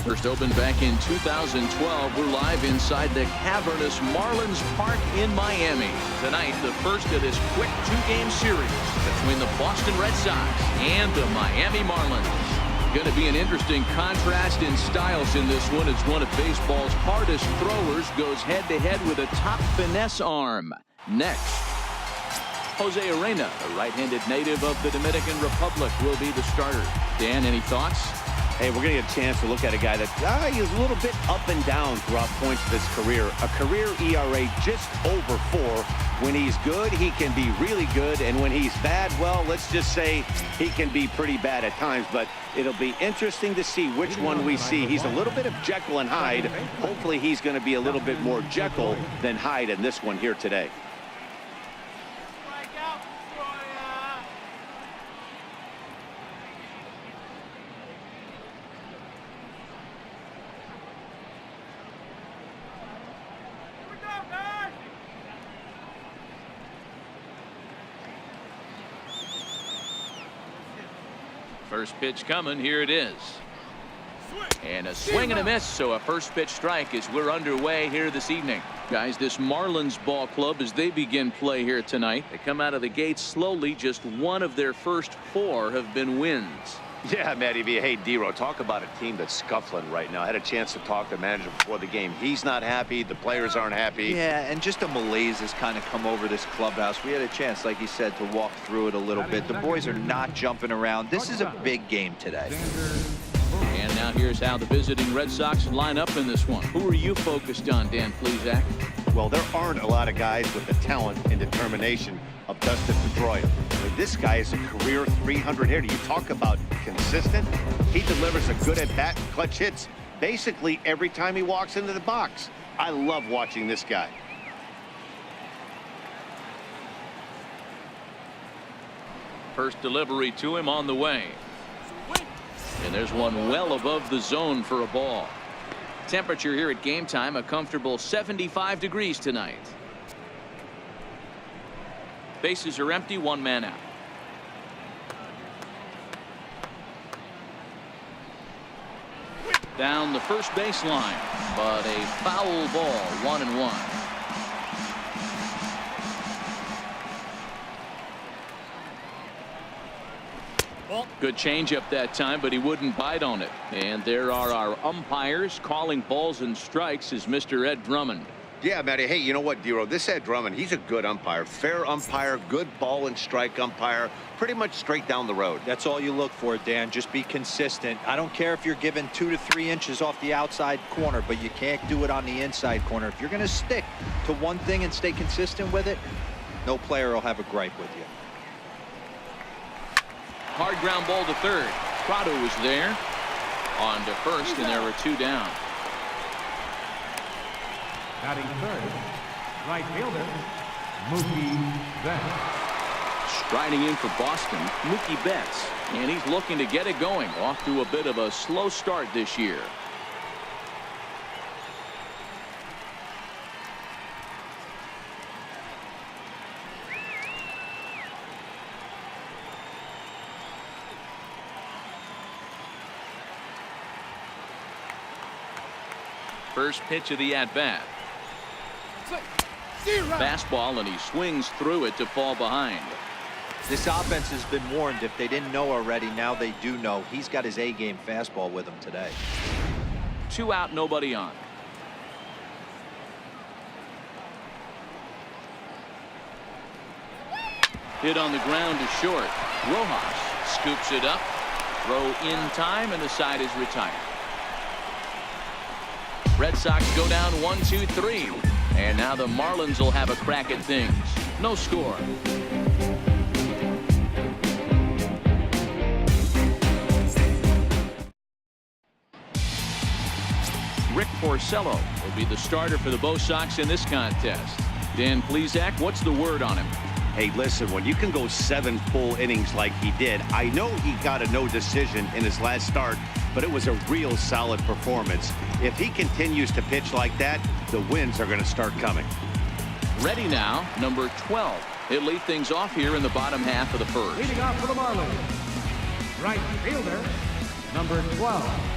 First opened back in 2012. We're live inside the cavernous Marlins Park in Miami. Tonight, the first of this quick two-game series between the Boston Red Sox and the Miami Marlins. Going to be an interesting contrast in styles in this one as one of baseball's hardest throwers goes head-to-head with a top finesse arm. Next, Jose Arena, a right-handed native of the Dominican Republic, will be the starter. Dan, any thoughts? Hey, we're going to get a chance to look at a guy that is a little bit up and down throughout points of his career. A career ERA just over 4. When he's good, he can be really good. And when he's bad, well, let's just say he can be pretty bad at times. But it'll be interesting to see which one we see. He's a little bit of Jekyll and Hyde. Hopefully he's going to be a little bit more Jekyll than Hyde in this one here today. First pitch coming. Here it is. And a swing and a miss. So a first pitch strike as we're underway here this evening. Guys, this Marlins ball club, as they begin play here tonight, they come out of the gates slowly. Just one of their first 4 have been wins. Yeah, Matty V. Hey, D-Row, talk about a team that's scuffling right now. I had a chance to talk to the manager before the game. He's not happy. The players aren't happy. Yeah, and just a malaise has kind of come over this clubhouse. We had a chance, like you said, to walk through it a little bit. The boys are not jumping around. This is a big game today. And now here's how the visiting Red Sox line up in this one. Who are you focused on, Dan Plesac? Well, there aren't a lot of guys with the talent and determination of Dustin Pedroia. I mean, this guy is a career 300 hitter. You talk about consistent. He delivers a good at-bat and clutch hits basically every time he walks into the box. I love watching this guy. First delivery to him on the way. And there's one well above the zone for a ball. Temperature here at game time, a comfortable 75 degrees tonight. Bases are empty, 1 man out. Down the first baseline, but a foul ball, 1-1. Good changeup that time, but he wouldn't bite on it. And there are our umpires calling balls and strikes is Mr. Ed Drummond. Yeah, Matty. Hey, you know what, D-Row? This Ed Drummond, he's a good umpire. Fair umpire, good ball and strike umpire. Pretty much straight down the road. That's all you look for, Dan. Just be consistent. I don't care if you're given 2 to 3 inches off the outside corner, but you can't do it on the inside corner. If you're going to stick to one thing and stay consistent with it, no player will have a gripe with you. Hard ground ball to third. Prado was there. On to first, and there were 2 down. Batting third, right fielder, Mookie Betts. Striding in for Boston, Mookie Betts. And he's looking to get it going. Off to a bit of a slow start this year. First pitch of the at-bat. Fastball, and he swings through it to fall behind. This offense has been warned. If they didn't know already, now they do know. He's got his A-game fastball with him today. 2 out, nobody on. Hit on the ground to short. Rojas scoops it up. Throw in time, and the side is retired. Red Sox go down 1-2-3. And now the Marlins will have a crack at things. No score. Rick Porcello will be the starter for the Bo Sox in this contest. Dan Plesac, what's the word on him? Hey, listen, when you can go 7 full innings like he did, I know he got a no decision in his last start, but it was a real solid performance. If he continues to pitch like that, the wins are going to start coming. Ready now, number 12. He'll lead things off here in the bottom half of the first. Leading off for the Marlins, right fielder, number 12.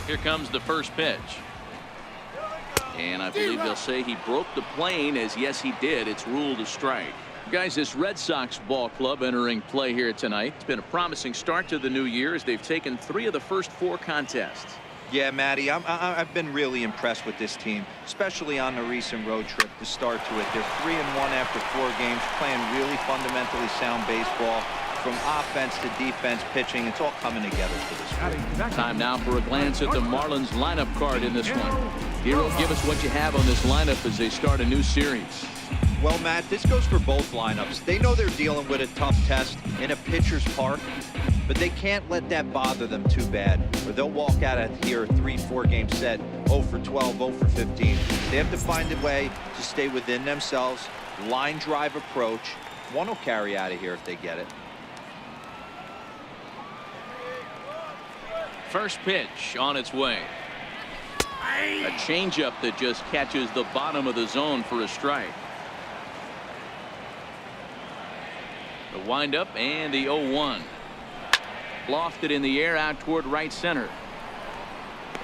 Here comes the first pitch. And I believe they'll say he broke the plane, as yes he did. It's ruled a strike. Guys, this Red Sox ball club entering play here tonight. It's been a promising start to the new year as they've taken 3 of the first 4 contests. Yeah, Matty, I've been really impressed with this team, especially on the recent road trip to start to it. They're 3-1 after 4 games, playing really fundamentally sound baseball. From offense to defense, pitching, it's all coming together for this group. Time now for a glance at the Marlins lineup card in this one. Hero, give us what you have on this lineup as they start a new series. Well, Matt, this goes for both lineups. They know they're dealing with a tough test in a pitcher's park, but they can't let that bother them too bad, or they'll walk out of here a 3-4 game set, 0 for 12, 0 for 15. They have to find a way to stay within themselves, line drive approach. One will carry out of here if they get it. First pitch on its way. A changeup that just catches the bottom of the zone for a strike. The windup and the 0-1. Lofted in the air out toward right center.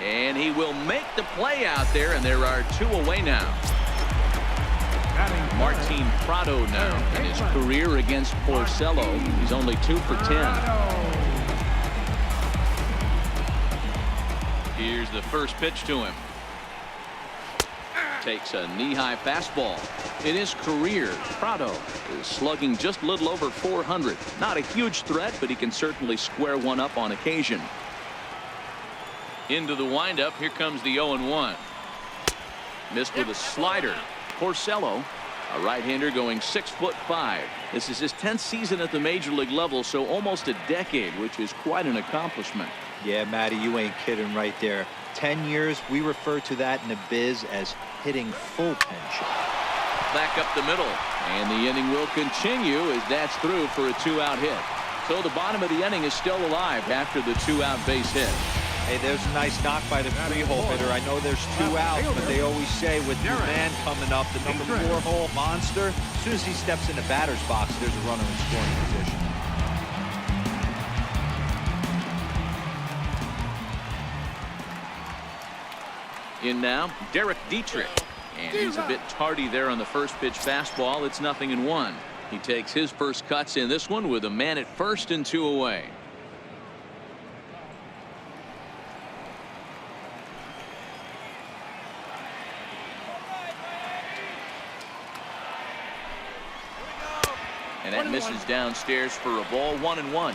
And he will make the play out there, and there are 2 away now. Martin Prado now in his career against Porcello. He's only 2 for 10. Here's the first pitch to him. Takes a knee-high fastball. In his career, Prado is slugging just a little over 400. Not a huge threat, but he can certainly square one up on occasion. Into the windup. Here comes the 0-1. Missed with a slider. Porcello, a right-hander, going 6'5". This is his 10th season at the major league level, so almost a decade, which is quite an accomplishment. Yeah, Matty, you ain't kidding right there. 10 years, we refer to that in the biz as hitting full pinch. Back up the middle, and the inning will continue as that's through for a 2-out hit. So the bottom of the inning is still alive after the 2-out base hit. Hey, there's a nice knock by the 3-hole hitter. I know there's 2 outs, but they always say with your man coming up, the number 4-hole monster, as soon as he steps in the batter's box, there's a runner in scoring position. In now, Derek Dietrich. And he's a bit tardy there on the first pitch fastball. It's 0-1. He takes his first cuts in this one with a man at first and 2 away. And that misses downstairs for a ball. 1-1.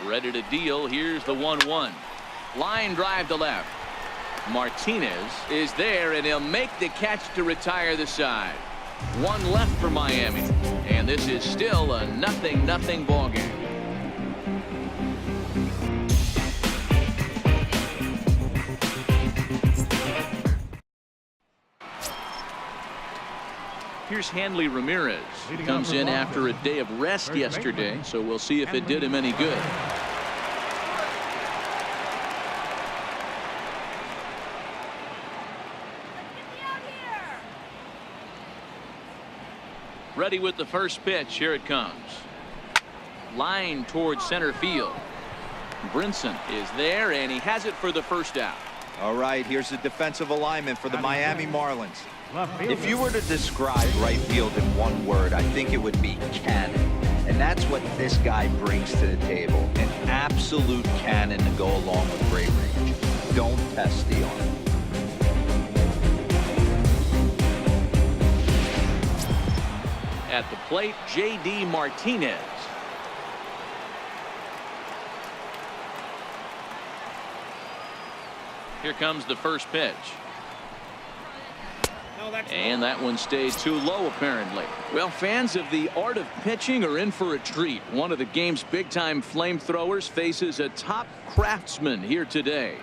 Ready to deal. Here's the 1-1. Line drive to left. Martinez is there, and he'll make the catch to retire the side. 1 left for Miami, and this is still a 0-0 ball game. Here's Hanley Ramirez. He comes in after a day of rest yesterday, so we'll see if it did him any good. Ready with the first pitch. Here it comes. Line towards center field. Brinson is there, and he has it for the first out. All right, here's the defensive alignment for the Miami Marlins. If you were to describe right field in one word, I think it would be cannon. And that's what this guy brings to the table. An absolute cannon to go along with great range. Don't test the arm. At the plate, J.D. Martinez. Here comes the first pitch. And that one stayed too low, apparently. Well, fans of the art of pitching are in for a treat. One of the game's big-time flamethrowers faces a top craftsman here today.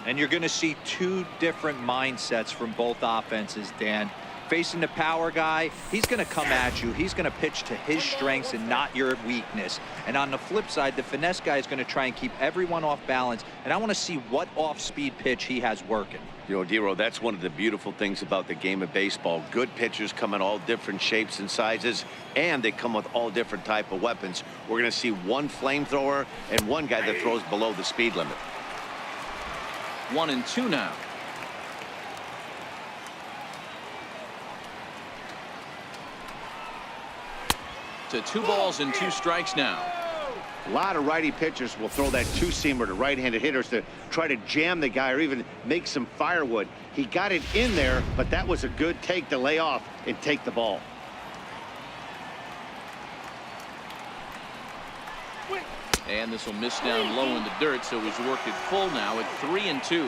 And you're going to see 2 different mindsets from both offenses, Dan. Facing the power guy, he's going to come at you. He's going to pitch to his strengths and not your weakness. And on the flip side, the finesse guy is going to try and keep everyone off balance. And I want to see what off-speed pitch he has working. You know, Dero, that's one of the beautiful things about the game of baseball. Good pitchers come in all different shapes and sizes, and they come with all different type of weapons. We're going to see one flamethrower and one guy that throws below the speed limit. 1-2 now. To 2 balls and 2 strikes now. A lot of righty pitchers will throw that two-seamer to right-handed hitters to try to jam the guy or even make some firewood. He got it in there, but that was a good take to lay off and take the ball. And this will miss down low in the dirt, so he's worked it full now at 3-2.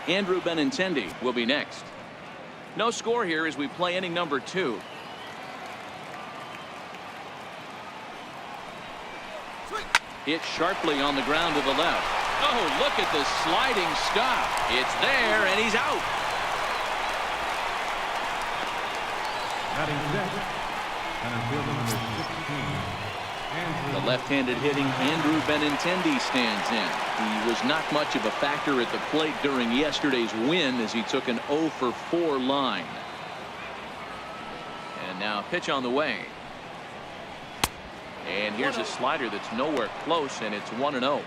Andrew Benintendi will be next. No score here as we play inning number 2. Hit sharply on the ground to the left. Oh, look at the sliding stop. It's there, and he's out. Batting second, center fielder number 16. The left-handed hitting Andrew Benintendi stands in. He was not much of a factor at the plate during yesterday's win as he took an 0 for 4 line. And now a pitch on the way. And here's a slider that's nowhere close, and it's 1-0.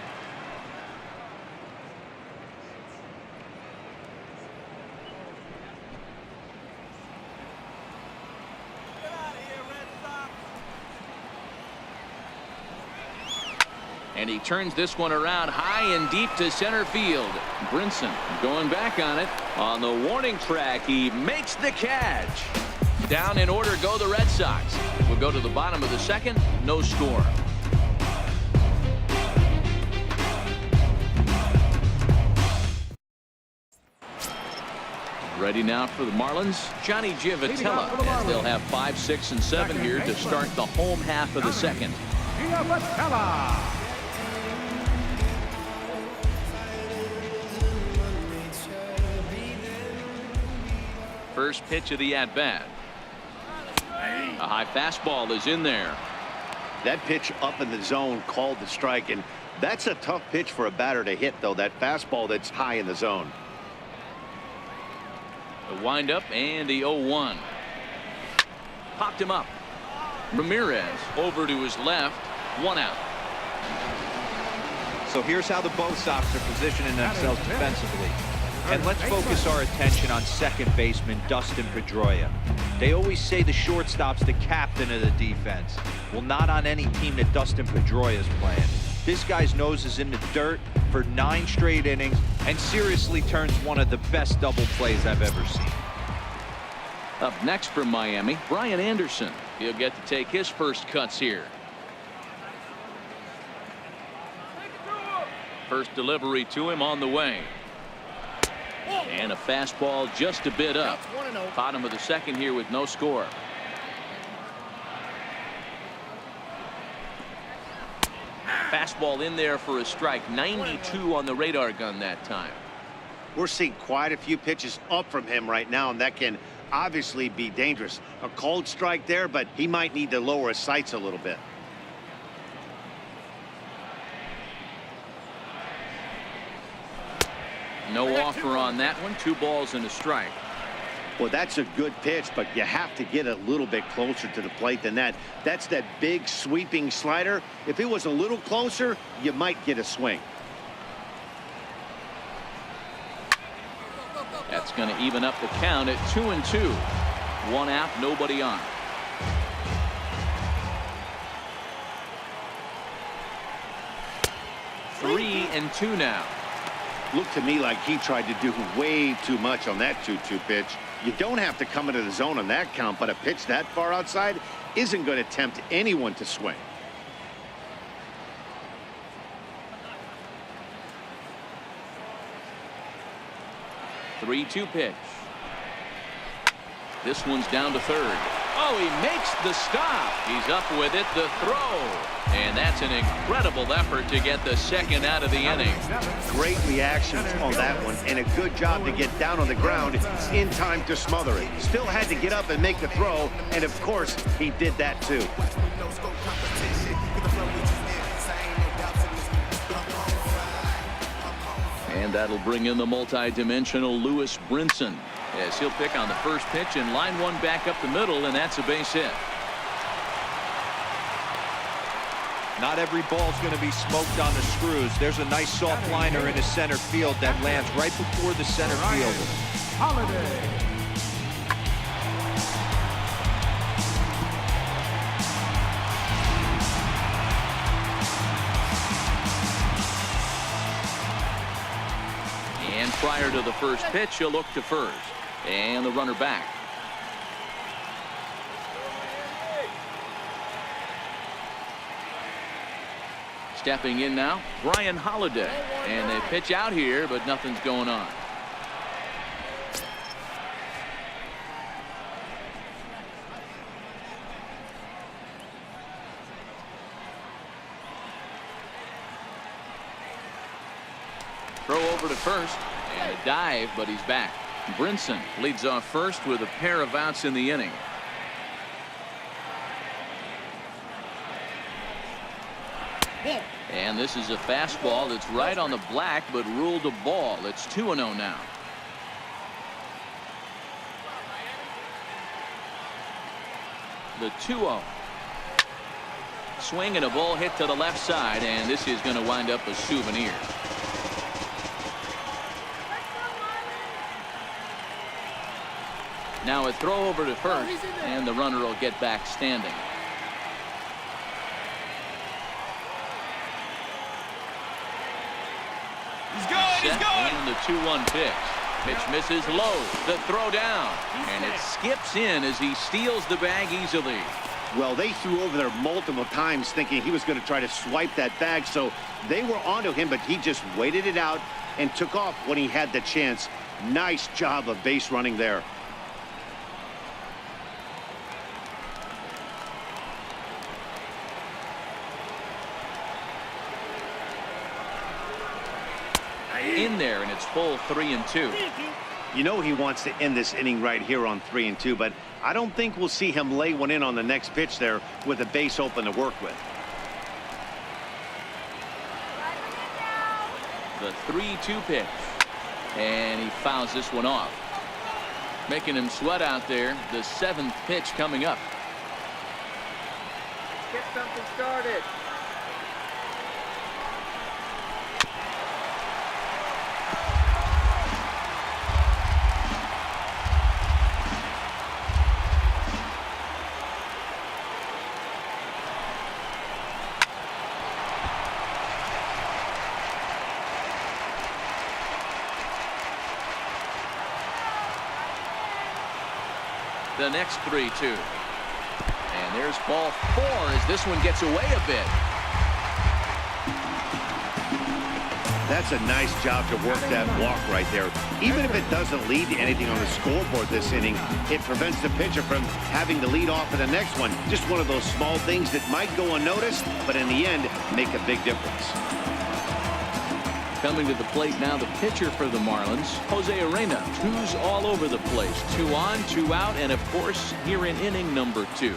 And he turns this one around high and deep to center field. Brinson going back on it. On the warning track, he makes the catch. Down in order go the Red Sox. We'll go to the bottom of the second. No score. Ready now for the Marlins, Johnny Giavotella, as they'll have 5, 6, and 7 here to start the home half of the second. Giavotella. First pitch of the at-bat. A high fastball is in there. That pitch up in the zone called the strike, and that's a tough pitch for a batter to hit, though, that fastball that's high in the zone. The windup and the 0-1. Popped him up. Ramirez over to his left. 1 out. So here's how the both Sox are positioning themselves defensively. And let's focus our attention on second baseman Dustin Pedroia. They always say the shortstop's the captain of the defense. Well, not on any team that Dustin Pedroia is playing. This guy's nose is in the dirt for 9 straight innings and seriously turns one of the best double plays I've ever seen. Up next from Miami, Brian Anderson. He'll get to take his first cuts here. First delivery to him on the way. And a fastball just a bit up. Bottom of the second here with no score. Fastball in there for a strike. 92 on the radar gun that time. We're seeing quite a few pitches up from him right now, and that can obviously be dangerous. A cold strike there, but he might need to lower his sights a little bit. No offer on that one. 2 balls and a strike. Well, that's a good pitch, but you have to get a little bit closer to the plate than that. That's that big sweeping slider. If it was a little closer, you might get a swing. That's going to even up the count at 2-2. 1 out, nobody on. Three and 2 now. Looked to me like he tried to do way too much on that 2-2 pitch. You don't have to come into the zone on that count, but a pitch that far outside isn't going to tempt anyone to swing. The 3-2 pitch. This one's down to third. Oh, he makes the stop. He's up with it, the throw. And that's an incredible effort to get the second out of the inning. Great reactions on that one, and a good job to get down on the ground in time to smother it. Still had to get up and make the throw, and of course, he did that too. And that'll bring in the multi-dimensional Lewis Brinson, as he'll pick on the first pitch and line one back up the middle, and that's a base hit. Not every ball's going to be smoked on the screws. There's a nice soft liner in the center field that lands right before the center fielder. Holiday. And prior to the first pitch, he'll look to first. And the runner back. Stepping in now, Brian Holiday. And they pitch out here, but nothing's going on. Throw over to first, and a dive, but he's back. Brinson leads off first with a pair of outs in the inning. And this is a fastball that's right on the black, but ruled a ball. It's 2-0 now. The 2-0. Swing and a ball hit to the left side, and this is going to wind up a souvenir. Now a throw over to first, and the runner will get back standing. He's going, he's going. And the 2-1 pitch. Pitch misses low. The throw down. And it skips in as he steals the bag easily. Well, they threw over there multiple times thinking he was going to try to swipe that bag, so they were onto him, but he just waited it out and took off when he had the chance. Nice job of base running there. In there, and it's full 3-2. You know he wants to end this inning right here on 3-2, but I don't think we'll see him lay one in on the next pitch there with a base open to work with. The 3-2 pitch, and he fouls this one off, making him sweat out there. The 7th pitch coming up. Get something started. The next 3-2. And there's ball 4 as this one gets away a bit. That's a nice job to work that walk right there. Even if it doesn't lead to anything on the scoreboard this inning, it prevents the pitcher from having to lead off in the next one. Just one of those small things that might go unnoticed, but in the end, make a big difference. Coming to the plate now, the pitcher for the Marlins, Jose Arena. 2's all over the place. 2 on, 2 out, and of course, here in inning number 2.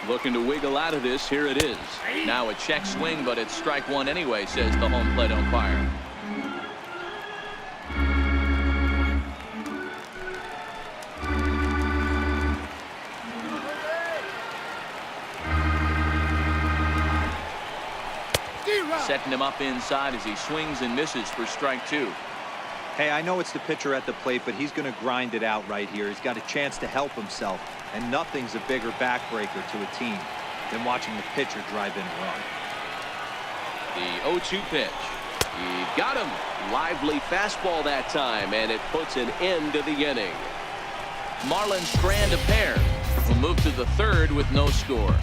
Looking to wiggle out of this. Here it is. Now a check swing, but it's strike one anyway, says the home plate umpire. Setting him up inside as he swings and misses for strike 2. Hey, I know it's the pitcher at the plate, but he's going to grind it out right here. He's got a chance to help himself, and nothing's a bigger backbreaker to a team than watching the pitcher drive in a run. The 0-2 pitch. He got him. Lively fastball that time, and it puts an end to the inning. Marlins strand a pair. We'll move to the 3rd with no score.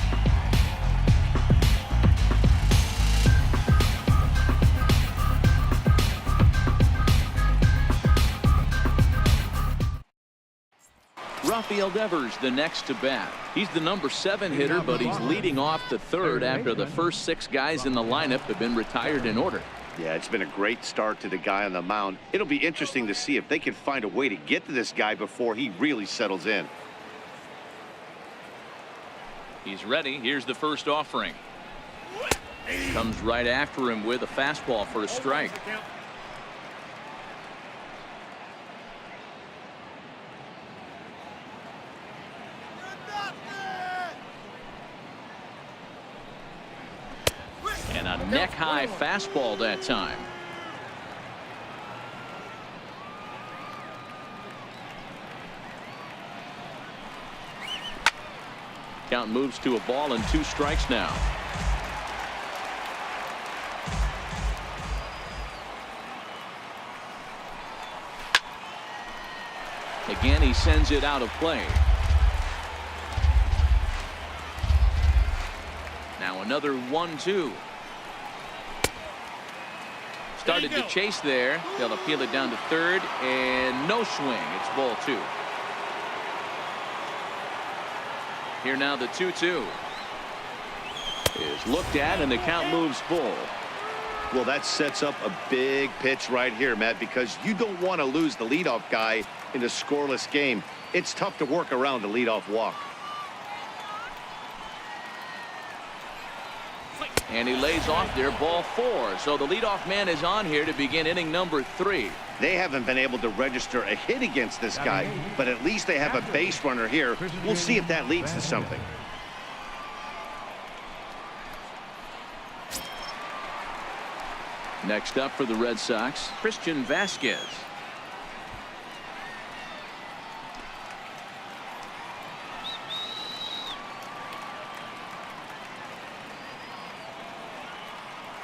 Rafael Devers the next to bat. He's the number 7 hitter, but he's leading off the third after the first 6 guys in the lineup have been retired in order. Yeah, it's been a great start to the guy on the mound. It'll be interesting to see if they can find a way to get to this guy before he really settles in. He's ready. Here's the first offering. Comes right after him with a fastball for a strike. And a neck-high fastball that time. Count moves to a ball and 2 strikes now. Again, he sends it out of play. Now another 1-2. Started to chase there. They'll appeal it down to third, and no swing. It's ball 2. Here now the 2-2 is looked at, and the count moves full. Well, that sets up a big pitch right here, Matt, because you don't want to lose the leadoff guy in a scoreless game. It's tough to work around the leadoff walk. And he lays off there, ball 4. So the leadoff man is on here to begin inning number 3. They haven't been able to register a hit against this guy, but at least they have a base runner here. We'll see if that leads to something. Next up for the Red Sox, Christian Vasquez.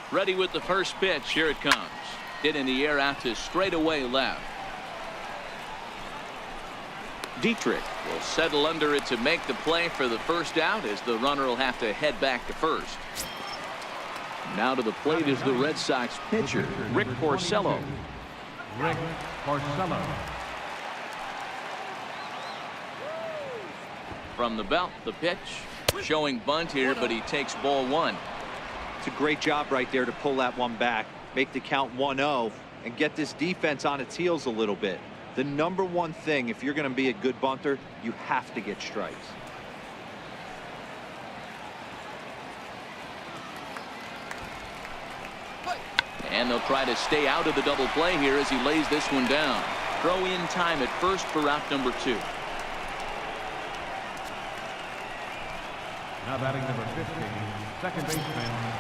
Ready with the first pitch. Here it comes. Hit in the air out to straightaway left. Dietrich will settle under it to make the play for the first out, as the runner will have to head back to first. Now to the plate is the Red Sox pitcher, Rick Porcello. Rick Porcello. From the belt, the pitch. Showing bunt here, but he takes ball 1. It's a great job right there to pull that one back, make the count 1-0, and get this defense on its heels a little bit. The number one thing, if you're going to be a good bunter, you have to get strikes. And they'll try to stay out of the double play here as he lays this one down. Throw in time at first for out number 2. Now batting number 15, second baseman,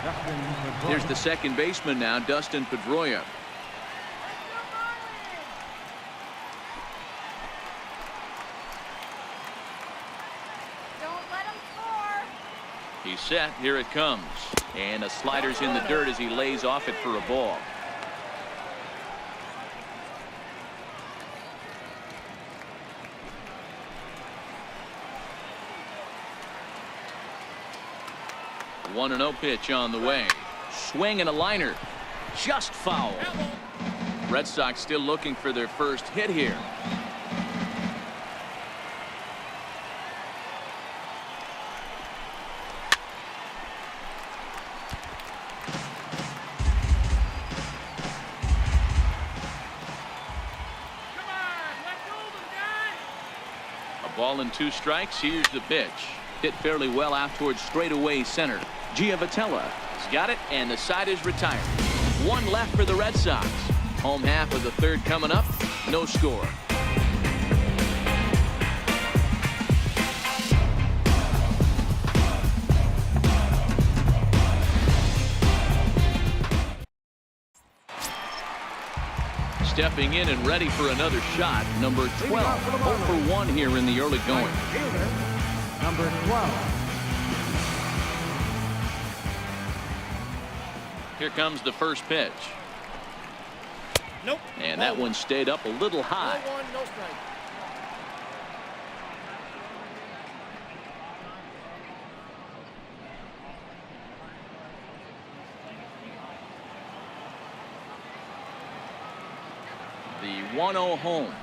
Dustin Pedroia. Here's the second baseman now, Dustin Pedroia. Don't let him score. He's set. Here it comes. And a slider's in the dirt as he lays off it for a ball. The 1-0 pitch on the way. Swing and a liner. Just foul. Red Sox still looking for their first hit here. A ball and 2 strikes. Here's the pitch. Hit fairly well out towards straightaway center. Giavotella has got it, and the side is retired. 1 left for the Red Sox. Home half of the third coming up. No score. Stepping in and ready for another shot, number 12. 0 for 1 here in the early going. Number 12. Here comes the first pitch. Nope. And that one stayed up a little high. 1, no strike. The 1-0 home.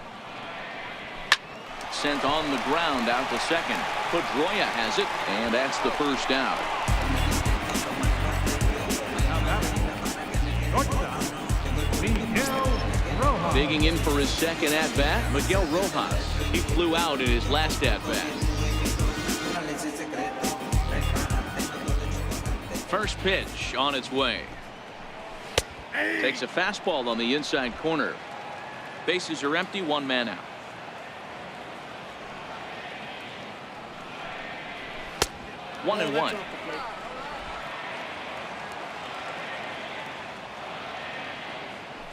sent on the ground out to second. Pedroia has it, and that's the first out. Digging in for his second at-bat, Miguel Rojas. He flew out in his last at-bat. First pitch on its way. Takes a fastball on the inside corner. Bases are empty, one man out. One and one.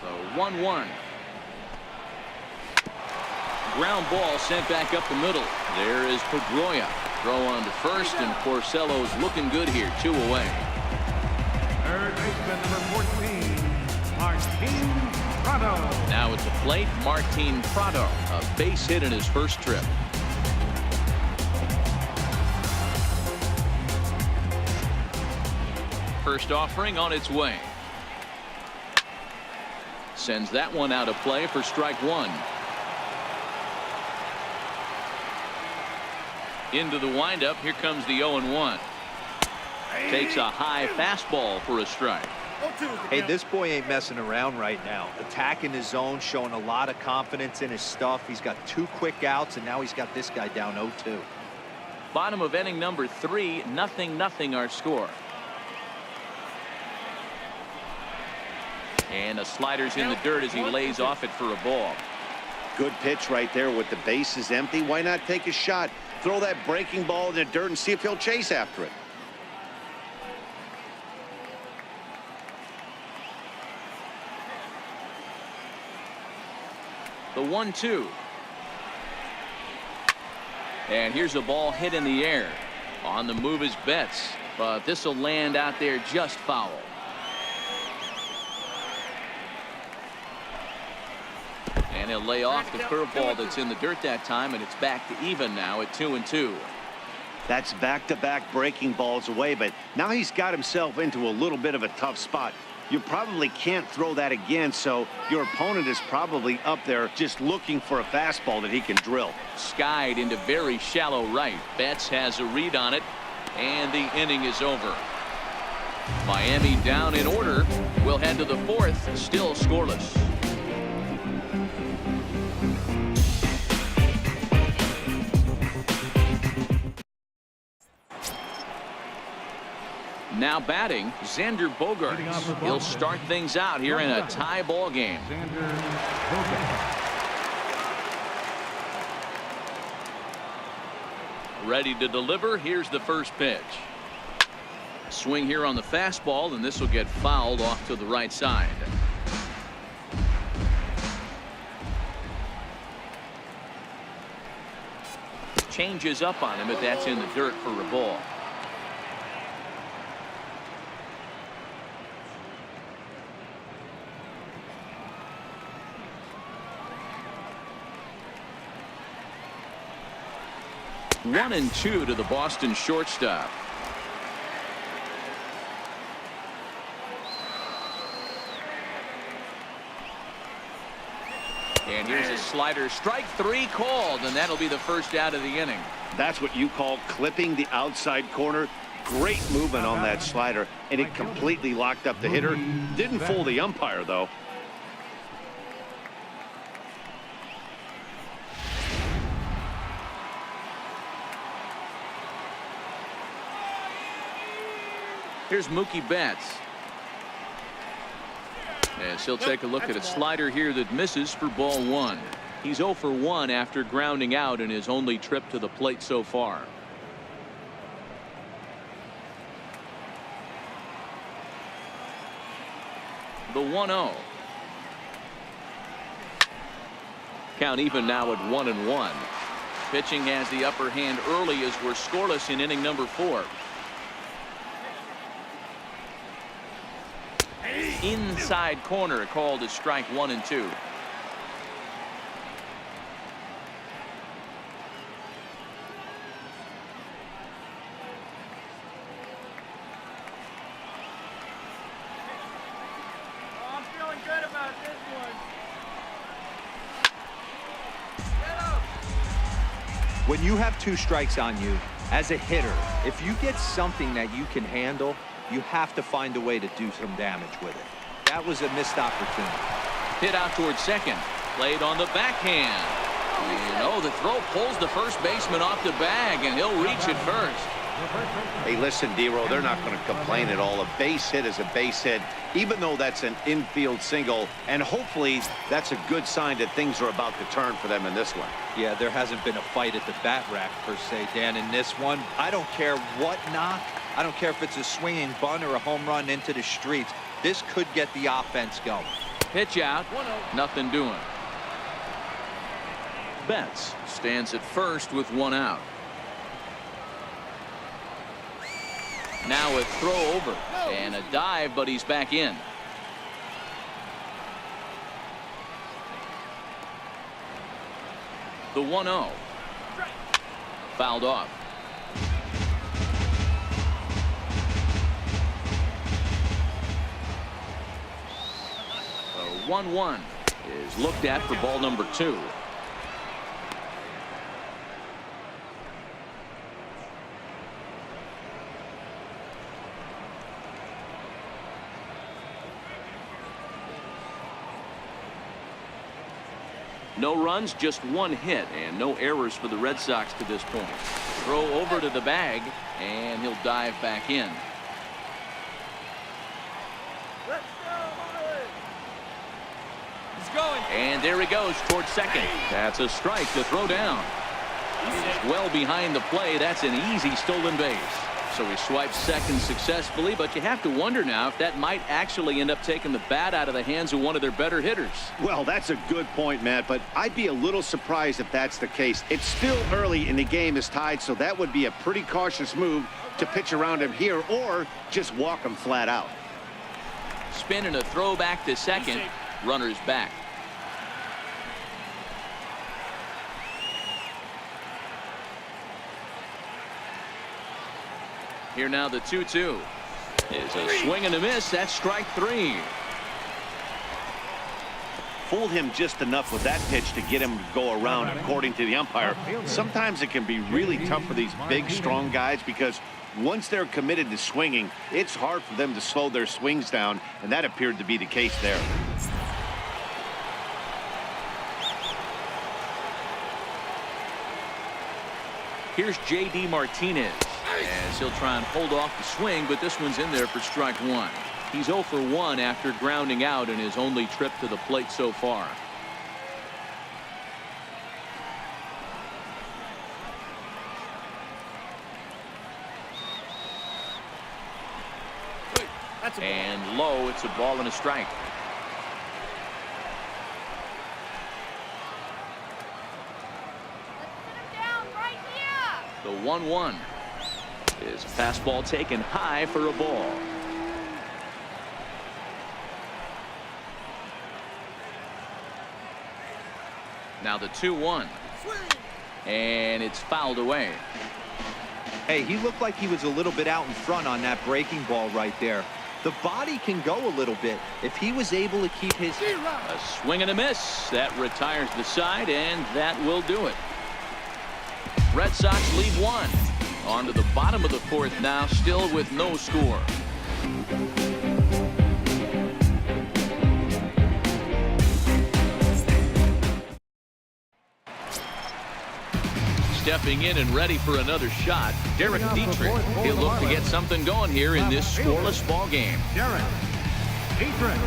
So 1-1. Ground ball sent back up the middle. There is Pedroia. Throw on to first, and Porcello's looking good here. 2 away. Third baseman number 14, Martin Prado. Now at the plate, Martin Prado. A base hit in his first trip. First offering on its way. Sends that one out of play for strike one. Into the windup. Here comes the 0-1. Takes a high fastball for a strike. Hey, this boy ain't messing around right now. Attacking his zone, showing a lot of confidence in his stuff. He's got 2 quick outs, and now he's got this guy down 0-2. Bottom of inning number 3, 0-0 our score. And a slider's in the dirt as he lays off it for a ball. Good pitch right there with the bases empty. Why not take a shot? Throw that breaking ball in the dirt and see if he'll chase after it. The 1-2. And here's a ball hit in the air. On the move is Betts, but this will land out there just foul. And he'll lay off the curveball that's in the dirt that time, and it's back to even now at 2-2. That's back-to-back breaking balls away, but now he's got himself into a little bit of a tough spot. You probably can't throw that again, so your opponent is probably up there just looking for a fastball that he can drill. Skied into very shallow right. Betts has a read on it, and the inning is over. Miami down in order. We'll head to the 4th, still scoreless. Now batting, Xander Bogaerts. He'll start things out here in a tie ball game. Ready to deliver. Here's the first pitch. Swing here on the fastball, and this will get fouled off to the right side. Changes up on him, but that's in the dirt for a ball. One and 2 to the Boston shortstop. And here's a slider. Strike 3 called, and that'll be the first out of the inning. That's what you call clipping the outside corner. Great movement on that slider, and it completely locked up the hitter. Didn't fool the umpire, though. Here's Mookie Betts. As he'll take a look at a slider here that misses for ball 1. He's 0 for 1 after grounding out in his only trip to the plate so far. The 1-0. Count even now at 1-1. Pitching has the upper hand early as we're scoreless in inning number 4. Inside corner called as strike 1 and 2. I'm feeling good about this one. When you have 2 strikes on you, as a hitter, if you get something that you can handle, you have to find a way to do some damage with it. That was a missed opportunity. Hit out towards second. Played on the backhand. The throw pulls the first baseman off the bag, and he'll reach it first. Hey, listen, D-Row, they're not going to complain at all. A base hit is a base hit, even though that's an infield single. And hopefully that's a good sign that things are about to turn for them in this one. Yeah, there hasn't been a fight at the bat rack, per se, Dan, in this one. I don't care what knock. I don't care if it's a swinging bunt or a home run into the streets. This could get the offense going. Pitch out. Nothing doing. Betts stands at first with 1 out. Now a throw over and a dive, but he's back in. The 1-0. Fouled off. The 1-1 is looked at for ball number 2. No runs, just 1 hit, and no errors for the Red Sox to this point. Throw over to the bag, and he'll dive back in. Let's go, Marlins! He's going. And there he goes towards second. That's a strike to throw down. He's well behind the play. That's an easy stolen base. So he swipes second successfully, but you have to wonder now if that might actually end up taking the bat out of the hands of one of their better hitters. Well, that's a good point, Matt, but I'd be a little surprised if that's the case. It's still early and the game is tied, so that would be a pretty cautious move to pitch around him here or just walk him flat out. Spin and a throw back to second. Runner's back. Here now the 2-2 is a swing and a miss. That's strike 3. Fooled him just enough with that pitch to get him to go around, according to the umpire. Sometimes it can be really tough for these big, strong guys because once they're committed to swinging, it's hard for them to slow their swings down, and that appeared to be the case there. Here's J.D. Martinez as he'll try and hold off the swing, but this one's in there for strike 1. He's 0 for 1 after grounding out in his only trip to the plate so far. And low, it's a ball and a strike. The 1-1 is fastball taken high for a ball. Now the 2-1, and it's fouled away. Hey, he looked like he was a little bit out in front on that breaking ball right there. The body can go a little bit if he was able to keep his... A swing and a miss. That retires the side, and that will do it. Red Sox lead 1. On to the bottom of the 4th now, still with no score. Stepping in and ready for another shot, Derek Dietrich. He'll look to get something going here in this scoreless ball game. Derek Dietrich.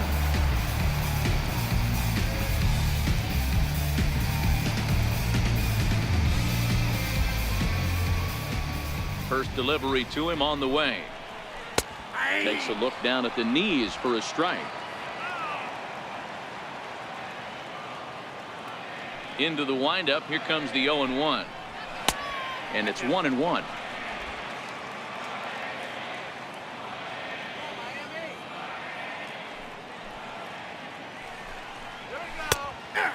First delivery to him on the way. Takes a look down at the knees for a strike. Into the windup. Here comes the 0-1. And it's 1-1.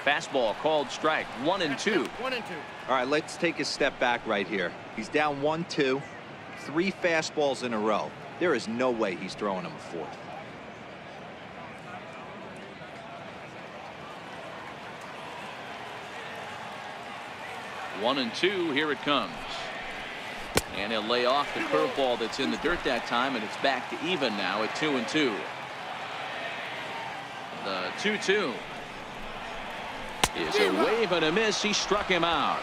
Fastball called strike. 1-2. 1-2. All right, let's take a step back right here. He's down 1-2. 3 fastballs in a row. There is no way he's throwing him a 4th. 1-2. Here it comes. And he'll lay off the curveball that's in the dirt that time, and it's back to even now at 2-2. The 2-2 is a wave and a miss. He struck him out.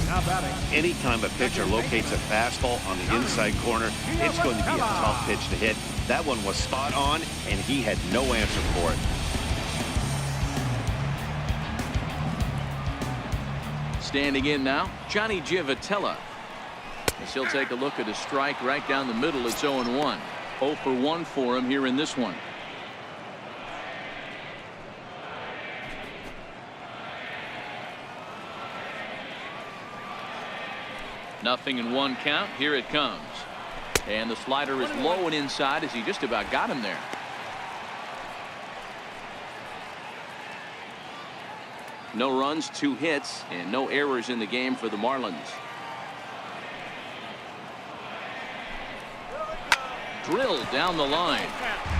Now batting. Anytime a pitcher locates a fastball on the inside corner, it's going to be a tough pitch to hit. That one was spot on, and he had no answer for it. Standing in now, Johnny Giavotella. As he'll take a look at a strike right down the middle. It's 0-1. 0 for 1 for him here in this one. Nothing in 1 count. Here it comes. And the slider is low and inside as he just about got him there. No runs, 2 hits, and no errors in the game for the Marlins. Drilled down the line,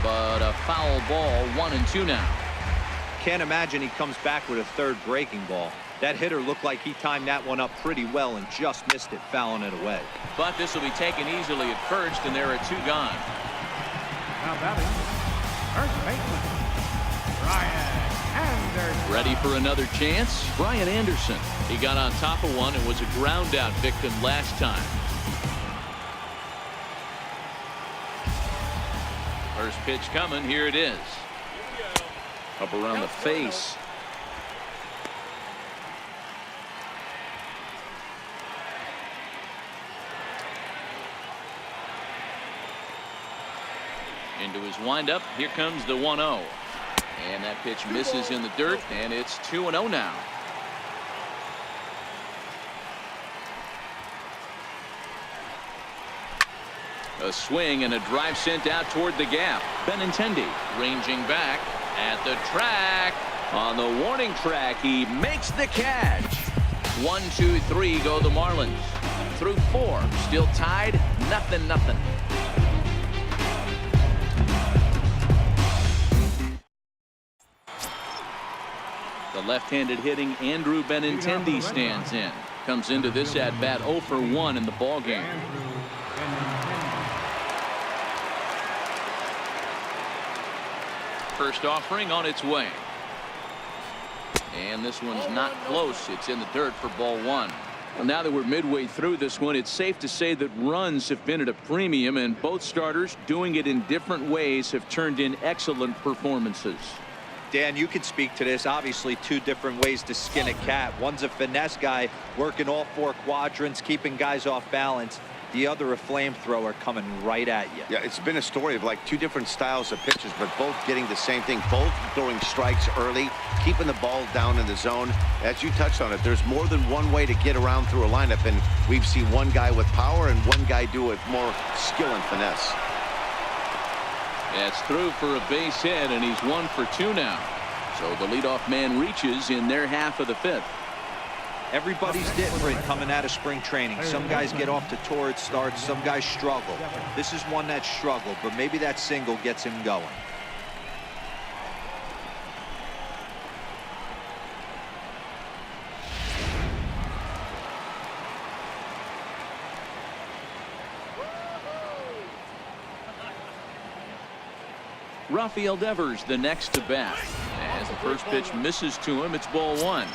but a foul ball. 1-2 now. Can't imagine he comes back with a third breaking ball. That hitter looked like he timed that one up pretty well and just missed it, fouling it away. But this will be taken easily at first, and there are 2 gone. Now batting. First baseman, Brian Anderson. Ready for another chance? Brian Anderson. He got on top of one and was a ground out victim last time. First pitch coming. Here it is. Up around the face. Into his windup. Here comes the 1-0. And that pitch misses in the dirt, and it's 2-0 now. A swing and a drive sent out toward the gap. Benintendi ranging back at the track. On the warning track, he makes the catch. 1, 2, 3 go the Marlins. Through 4, still tied, 0-0. The left-handed hitting Andrew Benintendi stands in. Comes into this at bat 0 for 1 in the ball game. First offering on its way. And this one's not close. It's in the dirt for ball 1. Well, now that we're midway through this one, it's safe to say that runs have been at a premium, and both starters, doing it in different ways, have turned in excellent performances. Dan, you can speak to this. Obviously, 2 different ways to skin a cat. One's a finesse guy working all 4 quadrants, keeping guys off balance. The other a flamethrower coming right at you. Yeah, it's been a story of like 2 different styles of pitches, but both getting the same thing. Both throwing strikes early, keeping the ball down in the zone. As you touched on it, there's more than one way to get around through a lineup, and we've seen one guy with power and one guy do it more skill and finesse. That's through for a base hit, and he's 1 for 2 now. So the leadoff man reaches in their half of the 5th. Everybody's different coming out of spring training. Some guys get off to torrid starts. Some guys struggle. This is one that struggled, but maybe that single gets him going. Rafael Devers the next to bat. As the first pitch misses to him, it's ball 1.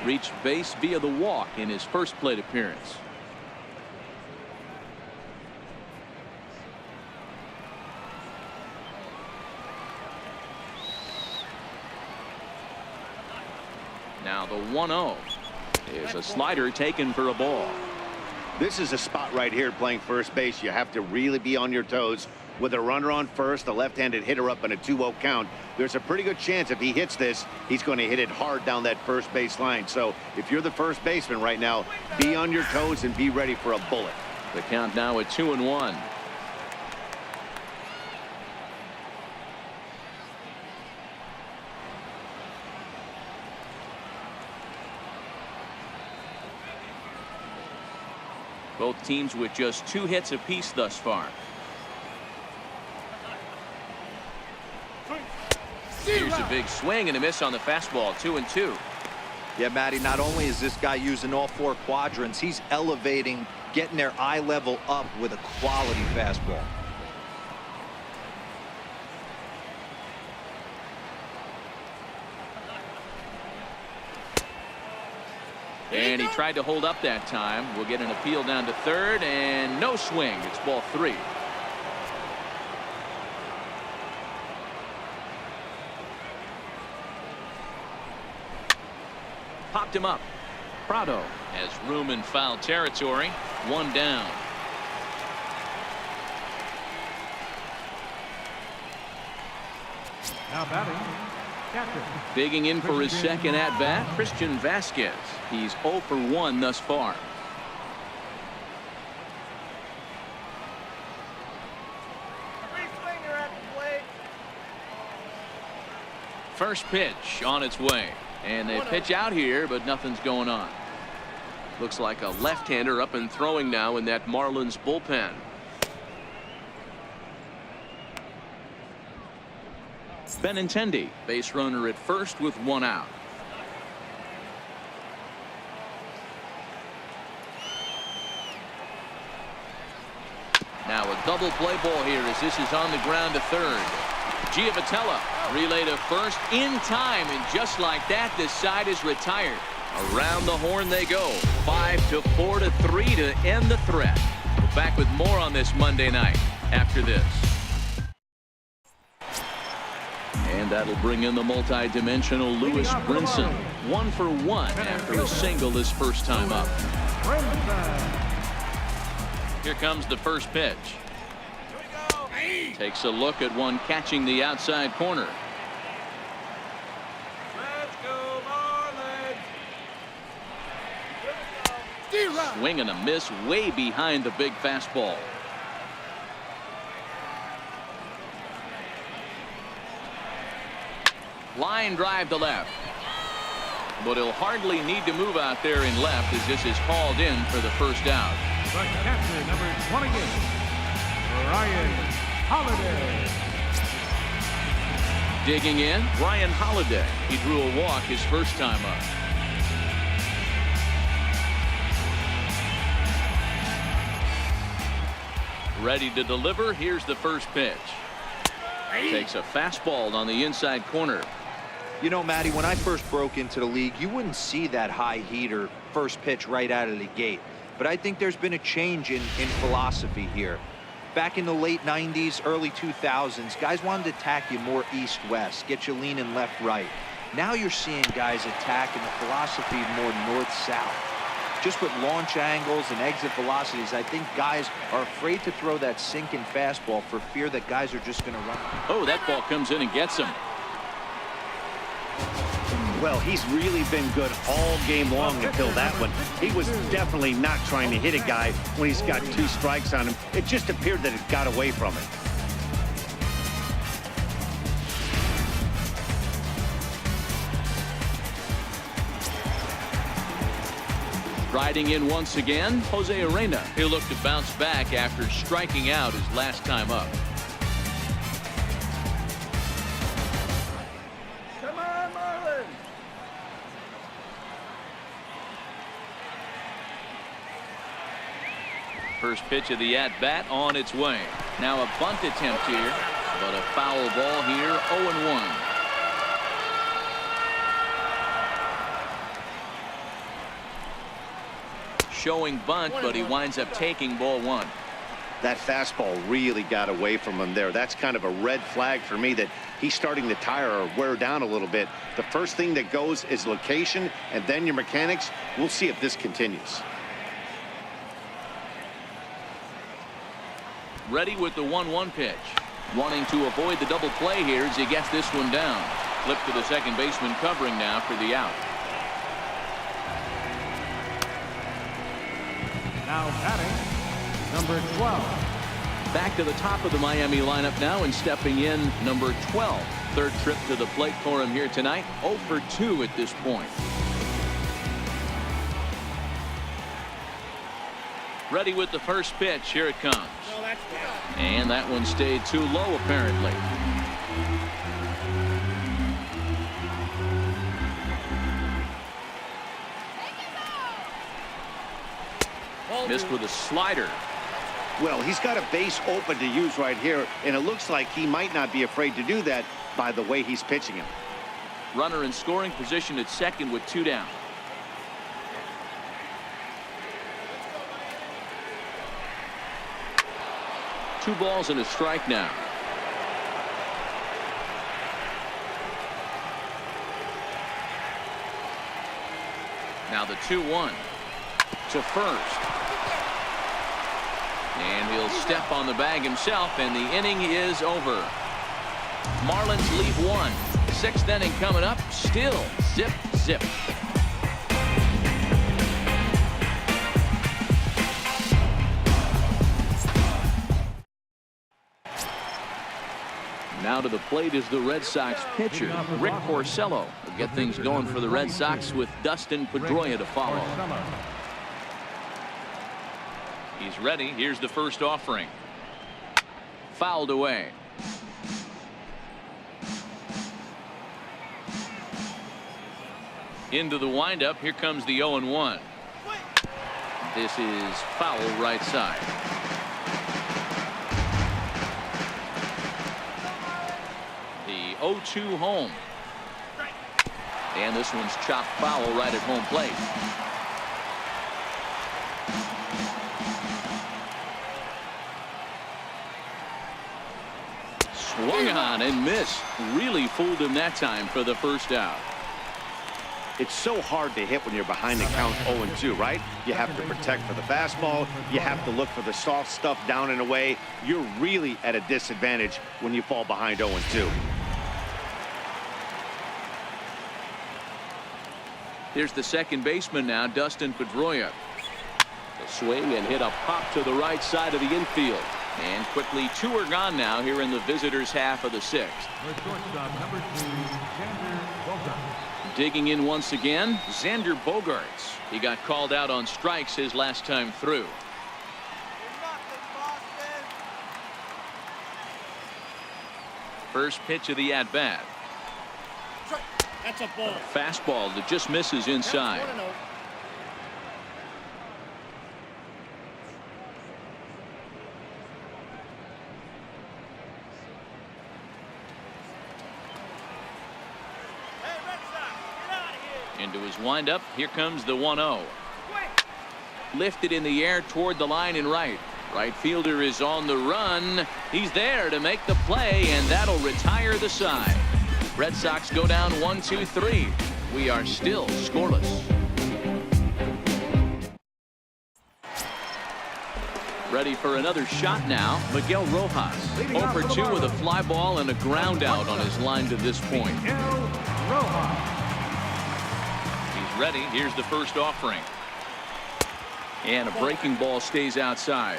Reached base via the walk in his first plate appearance. Now the 1-0 is a slider taken for a ball. This is a spot right here playing first base. You have to really be on your toes. With a runner on first, a left-handed hitter up in a 2-0 count, there's a pretty good chance if he hits this, he's going to hit it hard down that first base line. So if you're the first baseman right now, be on your toes and be ready for a bullet. The count now at 2-1. Both teams with just 2 hits apiece thus far. Here's a big swing and a miss on the fastball. 2-2. Yeah, Matty, not only is this guy using all four quadrants, he's elevating, getting their eye level up with a quality fastball. And he tried to hold up that time. We'll get an appeal down to third, and no swing. It's ball 3. Popped him up. Prado has room in foul territory. 1 down. Now batting, catcher. Digging in for his second at-bat, Christian Vasquez. He's 0 for 1 thus far. First pitch on its way. And they pitch out here, but nothing's going on. Looks like a left-hander up and throwing now in that Marlins bullpen. Benintendi, base runner at first with 1 out. Now a double play ball here as this is on the ground to third. Giavotella relay to first in time, and just like that, this side is retired. Around the horn they go. 5-4 to 3 to end the threat. We're back with more on this Monday night after this. And that'll bring in the multi-dimensional Lewis Brinson. 1 for 1 after a single his first time up. Here comes the first pitch. Takes a look at one catching the outside corner. Let's go, Marlins. Swing and a miss way behind the big fastball. Line drive to left. But he'll hardly need to move out there in left as this is hauled in for the first out. The catcher, number 28, Ryan Holiday. Digging in, Ryan Holiday. He drew a walk his first time up. Ready to deliver. Here's the first pitch. Takes a fastball on the inside corner. You know, Matty, when I first broke into the league, you wouldn't see that high heater first pitch right out of the gate. But I think there's been a change in philosophy here. Back in the late 90s, early 2000s, guys wanted to attack you more east-west, get you leaning left-right. Now you're seeing guys attacking the philosophy more north-south. Just with launch angles and exit velocities, I think guys are afraid to throw that sinking fastball for fear that guys are just going to run. Oh, that ball comes in and gets him. Well, he's really been good all game long until that one. He was definitely not trying to hit a guy when he's got 2 strikes on him. It just appeared that it got away from him. Riding in once again, Jose Arena. He'll look to bounce back after striking out his last time up. Come on, Marlins. First pitch of the at-bat on its way. Now a bunt attempt here, but a foul ball here, 0-1. Showing bunt, but he winds up taking ball 1. That fastball really got away from him there. That's kind of a red flag for me that he's starting to tire or wear down a little bit. The first thing that goes is location and then your mechanics. We'll see if this continues. Ready with the 1-1 pitch. Wanting to avoid the double play here as he gets this one down. Flip to the second baseman covering now for the out. Now batting, number 12. Back to the top of the Miami lineup now and stepping in number 12. Third trip to the plate for him here tonight. 0 for 2 at this point. Ready with the first pitch. Here it comes. And that one stayed too low apparently. Missed with a slider. Well, he's got a base open to use right here, and it looks like he might not be afraid to do that by the way he's pitching him. Runner in scoring position at second with 2 down. Two balls and a strike now. Now the 2-1 to first. And he'll step on the bag himself, and the inning is over. Marlins lead 1. 6th inning coming up. Still zip, zip. Now to the plate is the Red Sox pitcher, Rick Porcello. Will get things going for the Red Sox with Dustin Pedroia to follow. He's ready. Here's the first offering. Fouled away. Into the windup. Here comes the 0-1. This is foul right side. The 0-2 home. And this one's chopped foul right at home plate. Swung on and missed. Really fooled him that time for the first out. It's so hard to hit when you're behind the count 0-2, right? You have to protect for the fastball. You have to look for the soft stuff down and away. You're really at a disadvantage when you fall behind 0-2. Here's the second baseman now, Dustin Pedroia. The swing and hit a pop to the right side of the infield. And quickly 2 are gone now here in the visitors' half of the 6th. The shortstop, number 2, Xander Bogaerts. Digging in once again, Xander Bogaerts. He got called out on strikes his last time through. First pitch of the at-bat. That's a ball. Fastball that just misses inside. Into his windup. Here comes the 1-0. Lifted in the air toward the line and right. Right fielder is on the run. He's there to make the play, and that'll retire the side. Red Sox go down 1-2-3. We are still scoreless. Ready for another shot now. Miguel Rojas. 0 for 2 with a fly ball and a ground out on his line to this point. Miguel Rojas. He's ready. Here's the first offering. And a breaking ball stays outside.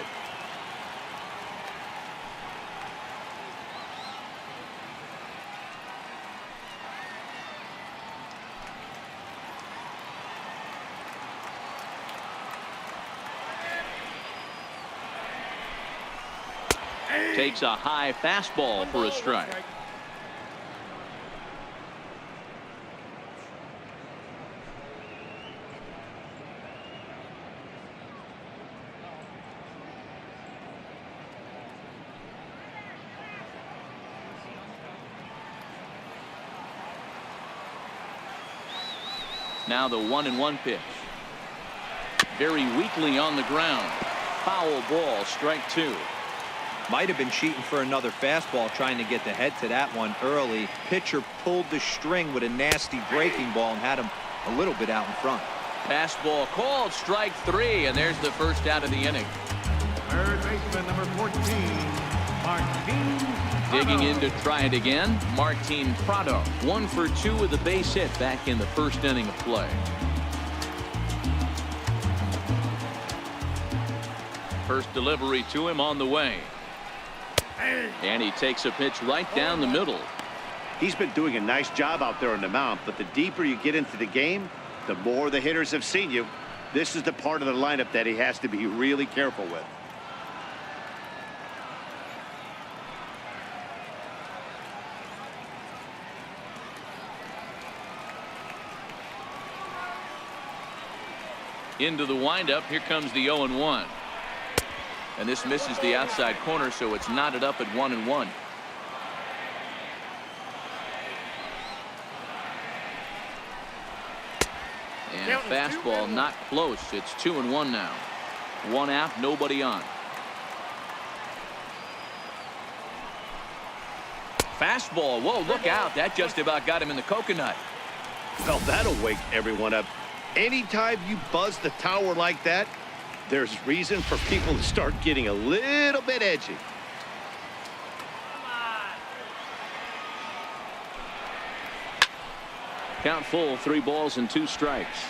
Takes a high fastball for a strike. Now the 1-1 pitch. Very weakly on the ground. Foul ball, strike 2. Might have been cheating for another fastball, trying to get the head to that one early. Pitcher pulled the string with a nasty breaking ball and had him a little bit out in front. Fastball called, strike 3, and there's the first out of the inning. Third baseman, number 14, Martin. Digging in to try it again, Martin Prado. 1 for 2 with a base hit back in the first inning of play. First delivery to him on the way. And he takes a pitch right down the middle. He's been doing a nice job out there on the mound, but the deeper you get into the game, the more the hitters have seen you. This is the part of the lineup that he has to be really careful with. Into the windup. Here comes the 0-1. And this misses the outside corner, so it's knotted up at 1-1. And a fastball not close. It's 2-1 now. One out, nobody on. Fastball. Whoa, look out. That just about got him in the coconut. Well, that'll wake everyone up. Anytime you buzz the tower like that, there's reason for people to start getting a little bit edgy. Count full, 3 balls and 2 strikes.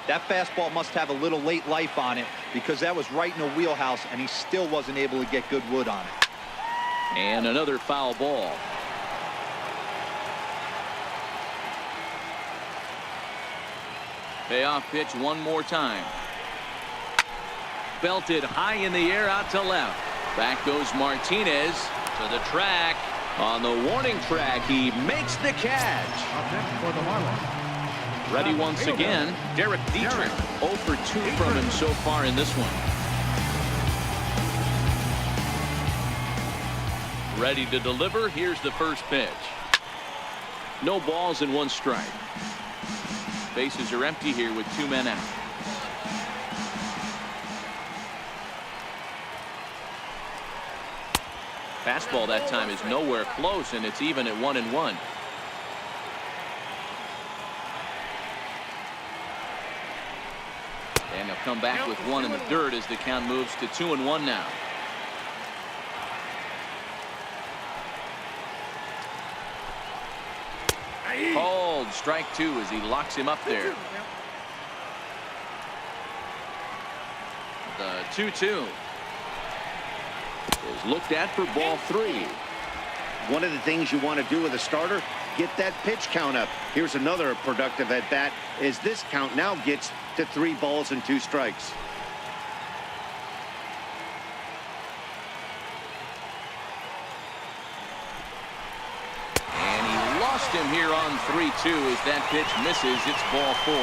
That fastball must have a little late life on it because that was right in the wheelhouse and he still wasn't able to get good wood on it. And another foul ball. Payoff pitch one more time. Belted high in the air out to left. Back goes Martinez to the track. On the warning track, he makes the catch. Up next for the Marlins. Ready once again, Derek Dietrich. 0 for 2 from him so far in this one. Ready to deliver. Here's the first pitch. No balls and 1 strike. Bases are empty here with 2 men out. Fastball that time is nowhere close, and it's even at 1-1. And he'll come back with 1 in the dirt as the count moves to 2-1 now. Called strike 2 as he locks him up there. The 2-2 is looked at for ball 3. One of the things you want to do with a starter, get that pitch count up. Here's another productive at bat as this count now gets to 3 balls and 2 strikes. And he lost him here on 3-2 as that pitch misses. It's ball 4.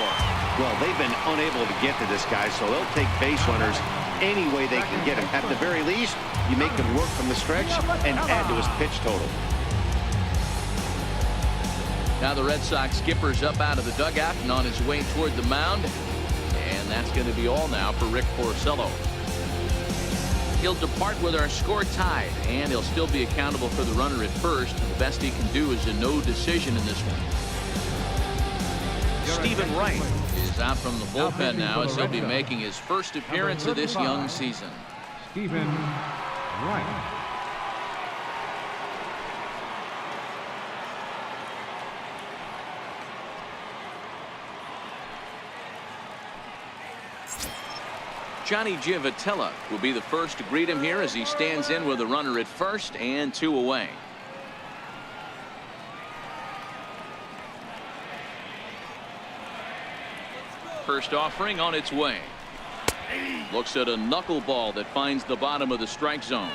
Well, they've been unable to get to this guy, so they'll take base runners any way they can get him. At the very least, you make him work from the stretch and add to his pitch total. Now the Red Sox skipper's up out of the dugout and on his way toward the mound. And that's going to be all now for Rick Porcello. He'll depart with our score tied, and he'll still be accountable for the runner at first. The best he can do is a no decision in this one. Stephen Wright is out from the bullpen now as he'll be making his first appearance of this young season. Stephen Wright. Johnny Giavotella will be the first to greet him here as he stands in with a runner at first and 2 away. First offering on its way. Looks at a knuckleball that finds the bottom of the strike zone.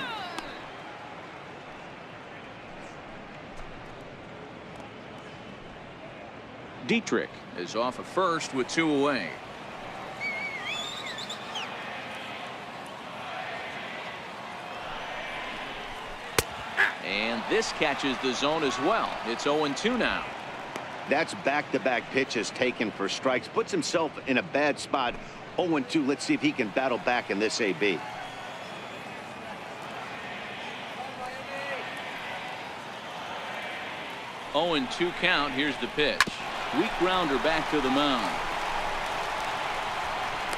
Dietrich is off at first with 2 away. And this catches the zone as well. It's 0-2 now. That's back-to-back pitches taken for strikes. Puts himself in a bad spot. 0-2. Let's see if he can battle back in this AB. Oh, 0-2 count. Here's the pitch. Weak grounder back to the mound.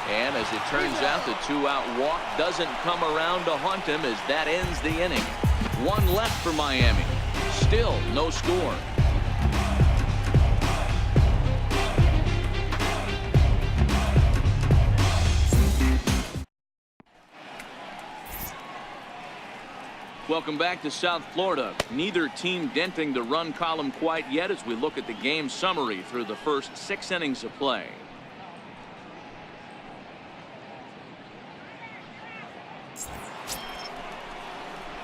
And as it turns out, the 2-out walk doesn't come around to haunt him as that ends the inning. 1 left for Miami. Still no score. Welcome back to South Florida. Neither team denting the run column quite yet as we look at the game summary through the first 6 innings of play.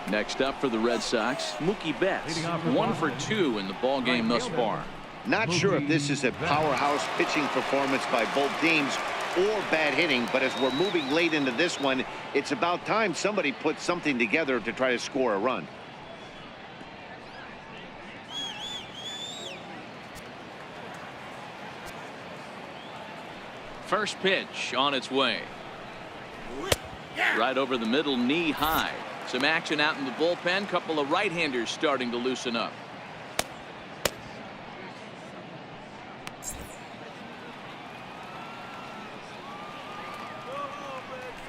Next up for the Red Sox, Mookie Betts, 1 for 2 in the ball game thus far. Not sure if this is a powerhouse pitching performance by both teams or bad hitting, but as we're moving late into this one, it's about time somebody puts something together to try to score a run. First pitch on its way. Right over the middle, knee high. Some action out in the bullpen. Couple of right-handers starting to loosen up.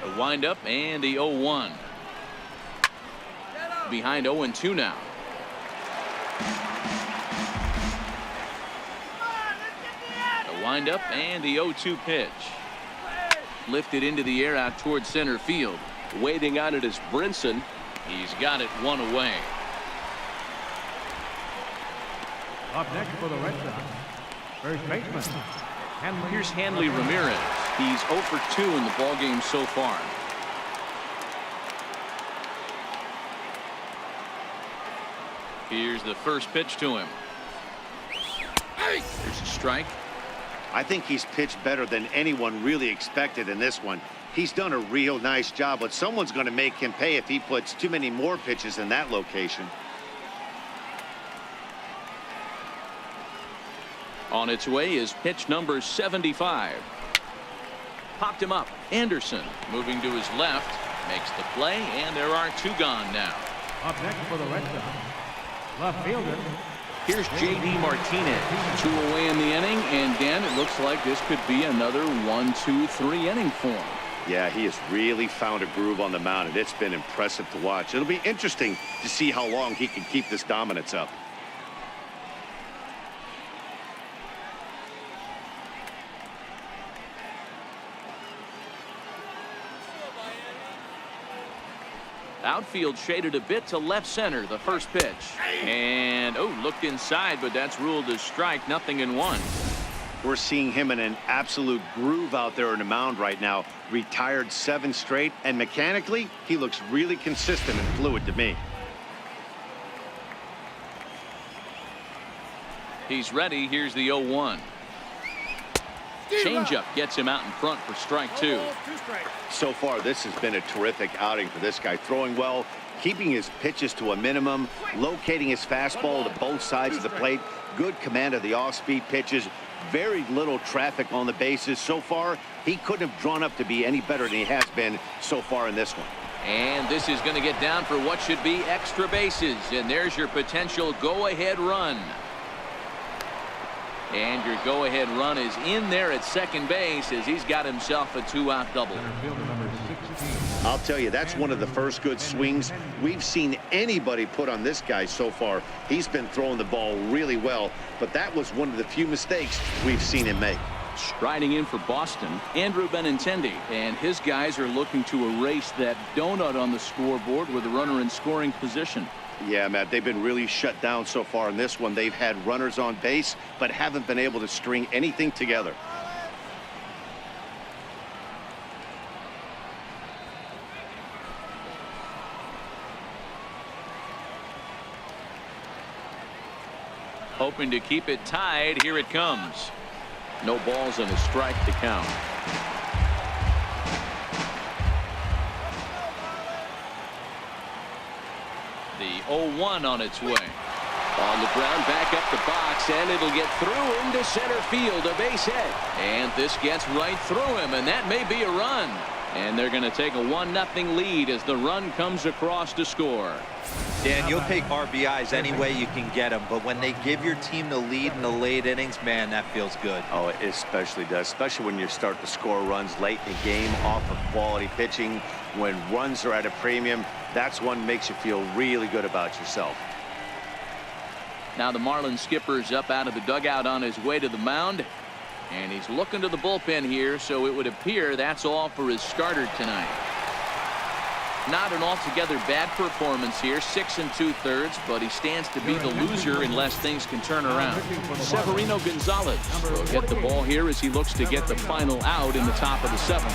The windup and the 0-1. Behind 0-2 now. The windup and the 0-2 pitch. Lifted into the air out towards center field. Waiting on it is Brinson. He's got it one away. Up next for the Red Sox, first baseman, Hanley. Here's Hanley Ramirez. He's 0 for 2 in the ballgame so far. Here's the first pitch to him. There's a strike. I think he's pitched better than anyone really expected in this one. He's done a real nice job, but someone's going to make him pay if he puts too many more pitches in that location. On its way is pitch number 75. Popped him up. Anderson moving to his left. Makes the play, and there are 2 gone now. Up next for the Red Sox, left fielder. Here's J.D. Martinez. 2 away in the inning, and Dan, it looks like this could be another 1-2-3 inning for him. Yeah, he has really found a groove on the mound, and it's been impressive to watch. It'll be interesting to see how long he can keep this dominance up. Outfield shaded a bit to left center. The first pitch. And, looked inside, but that's ruled as strike. 0-1. We're seeing him in an absolute groove out there in the mound right now. Retired 7 straight, and mechanically, he looks really consistent and fluid to me. He's ready. Here's the 0-1. Changeup gets him out in front for strike 2. So far, this has been a terrific outing for this guy. Throwing well, keeping his pitches to a minimum, locating his fastball to both sides of the plate, good command of the off-speed pitches, very little traffic on the bases. So far, he couldn't have drawn up to be any better than he has been so far in this one. And this is going to get down for what should be extra bases. And there's your potential go-ahead run. And your go-ahead run is in there at second base as he's got himself a 2-out double. I'll tell you, that's one of the first good swings we've seen anybody put on this guy so far. He's been throwing the ball really well, but that was one of the few mistakes we've seen him make. Striding in for Boston, Andrew Benintendi, and his guys are looking to erase that donut on the scoreboard with a runner in scoring position. Yeah, Matt, they've been really shut down so far in this one. They've had runners on base, but haven't been able to string anything together. Hoping to keep it tied. Here it comes. No balls and a strike to count. The 0-1 on its way. On the ground, back up the box, and it'll get through into center field, a base hit. And this gets right through him, and that may be a run. And they're going to take a 1-0 lead as the run comes across to score. Dan, you'll take RBIs any way you can get them, but when they give your team the lead in the late innings, man, that feels good. Oh, it especially does, especially when you start to score runs late in the game off of quality pitching. When runs are at a premium, that's one makes you feel really good about yourself. Now the Marlins skipper's up out of the dugout on his way to the mound, and he's looking to the bullpen here, so it would appear that's all for his starter tonight. Not an altogether bad performance here, 6 2/3, but he stands to be the loser unless things can turn around. Severino Gonzalez will get the ball here as he looks to get the final out in the top of the 7th.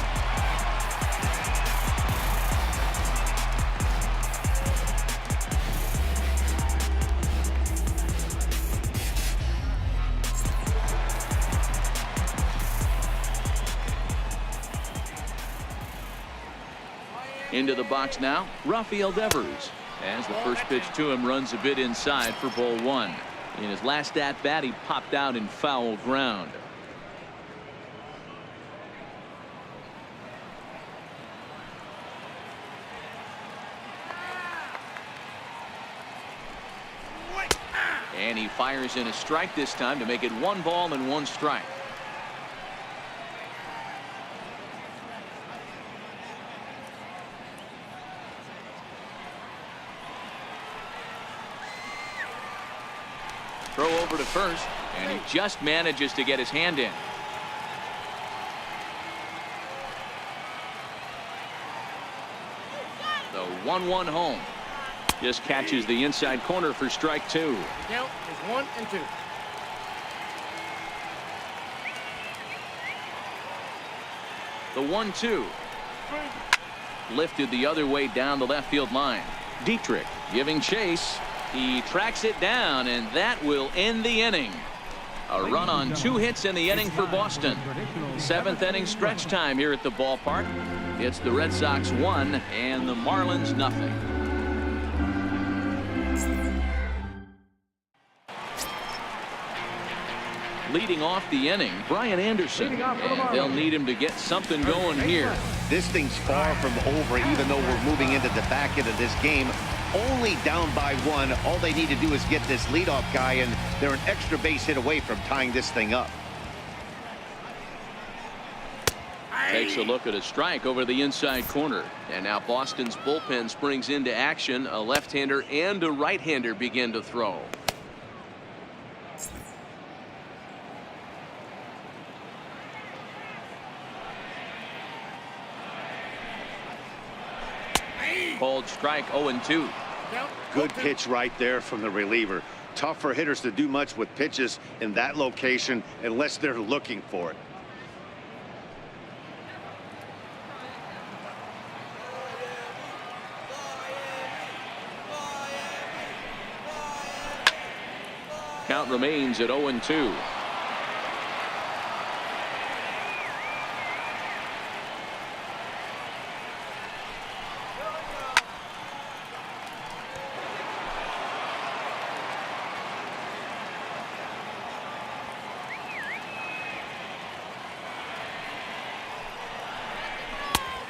Into the box now, Rafael Devers. As the first pitch to him runs a bit inside for ball one. In his last at bat, he popped out in foul ground. And he fires in a strike this time to make it 1 ball and 1 strike. Throw over to first, and he just manages to get his hand in. The 1-1 home. Just catches the inside corner for strike 2. The count is 1 and 2. The 1-2. Lifted the other way down the left field line. Dietrich giving chase. He tracks it down, and that will end the inning. A run on 2 hits in the inning for Boston. 7th inning stretch time here at the ballpark. It's the Red Sox 1 and the Marlins nothing. Leading off the inning, Brian Anderson, and they'll need him to get something going here. This thing's far from over, even though we're moving into the back end of this game. Only down by 1. All they need to do is get this leadoff guy, and they're an extra base hit away from tying this thing up. Takes a look at a strike over the inside corner. And now Boston's bullpen springs into action. A left-hander and a right-hander begin to throw. Called strike 0-2. Good pitch right there from the reliever. Tough for hitters to do much with pitches in that location unless they're looking for it. Count remains at 0-2.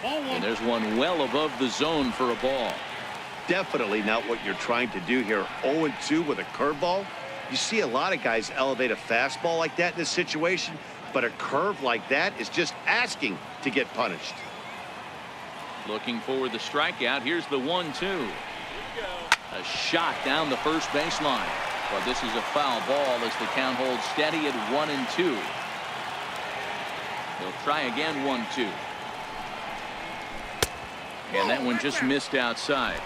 And there's one well above the zone for a ball. Definitely not what you're trying to do here. 0-2 with a curveball. You see a lot of guys elevate a fastball like that in this situation, but a curve like that is just asking to get punished. Looking for the strikeout. Here's the 1-2. A shot down the first baseline. But this is a foul ball as the count holds steady at 1-2. He'll try again. 1-2. And that one just missed outside.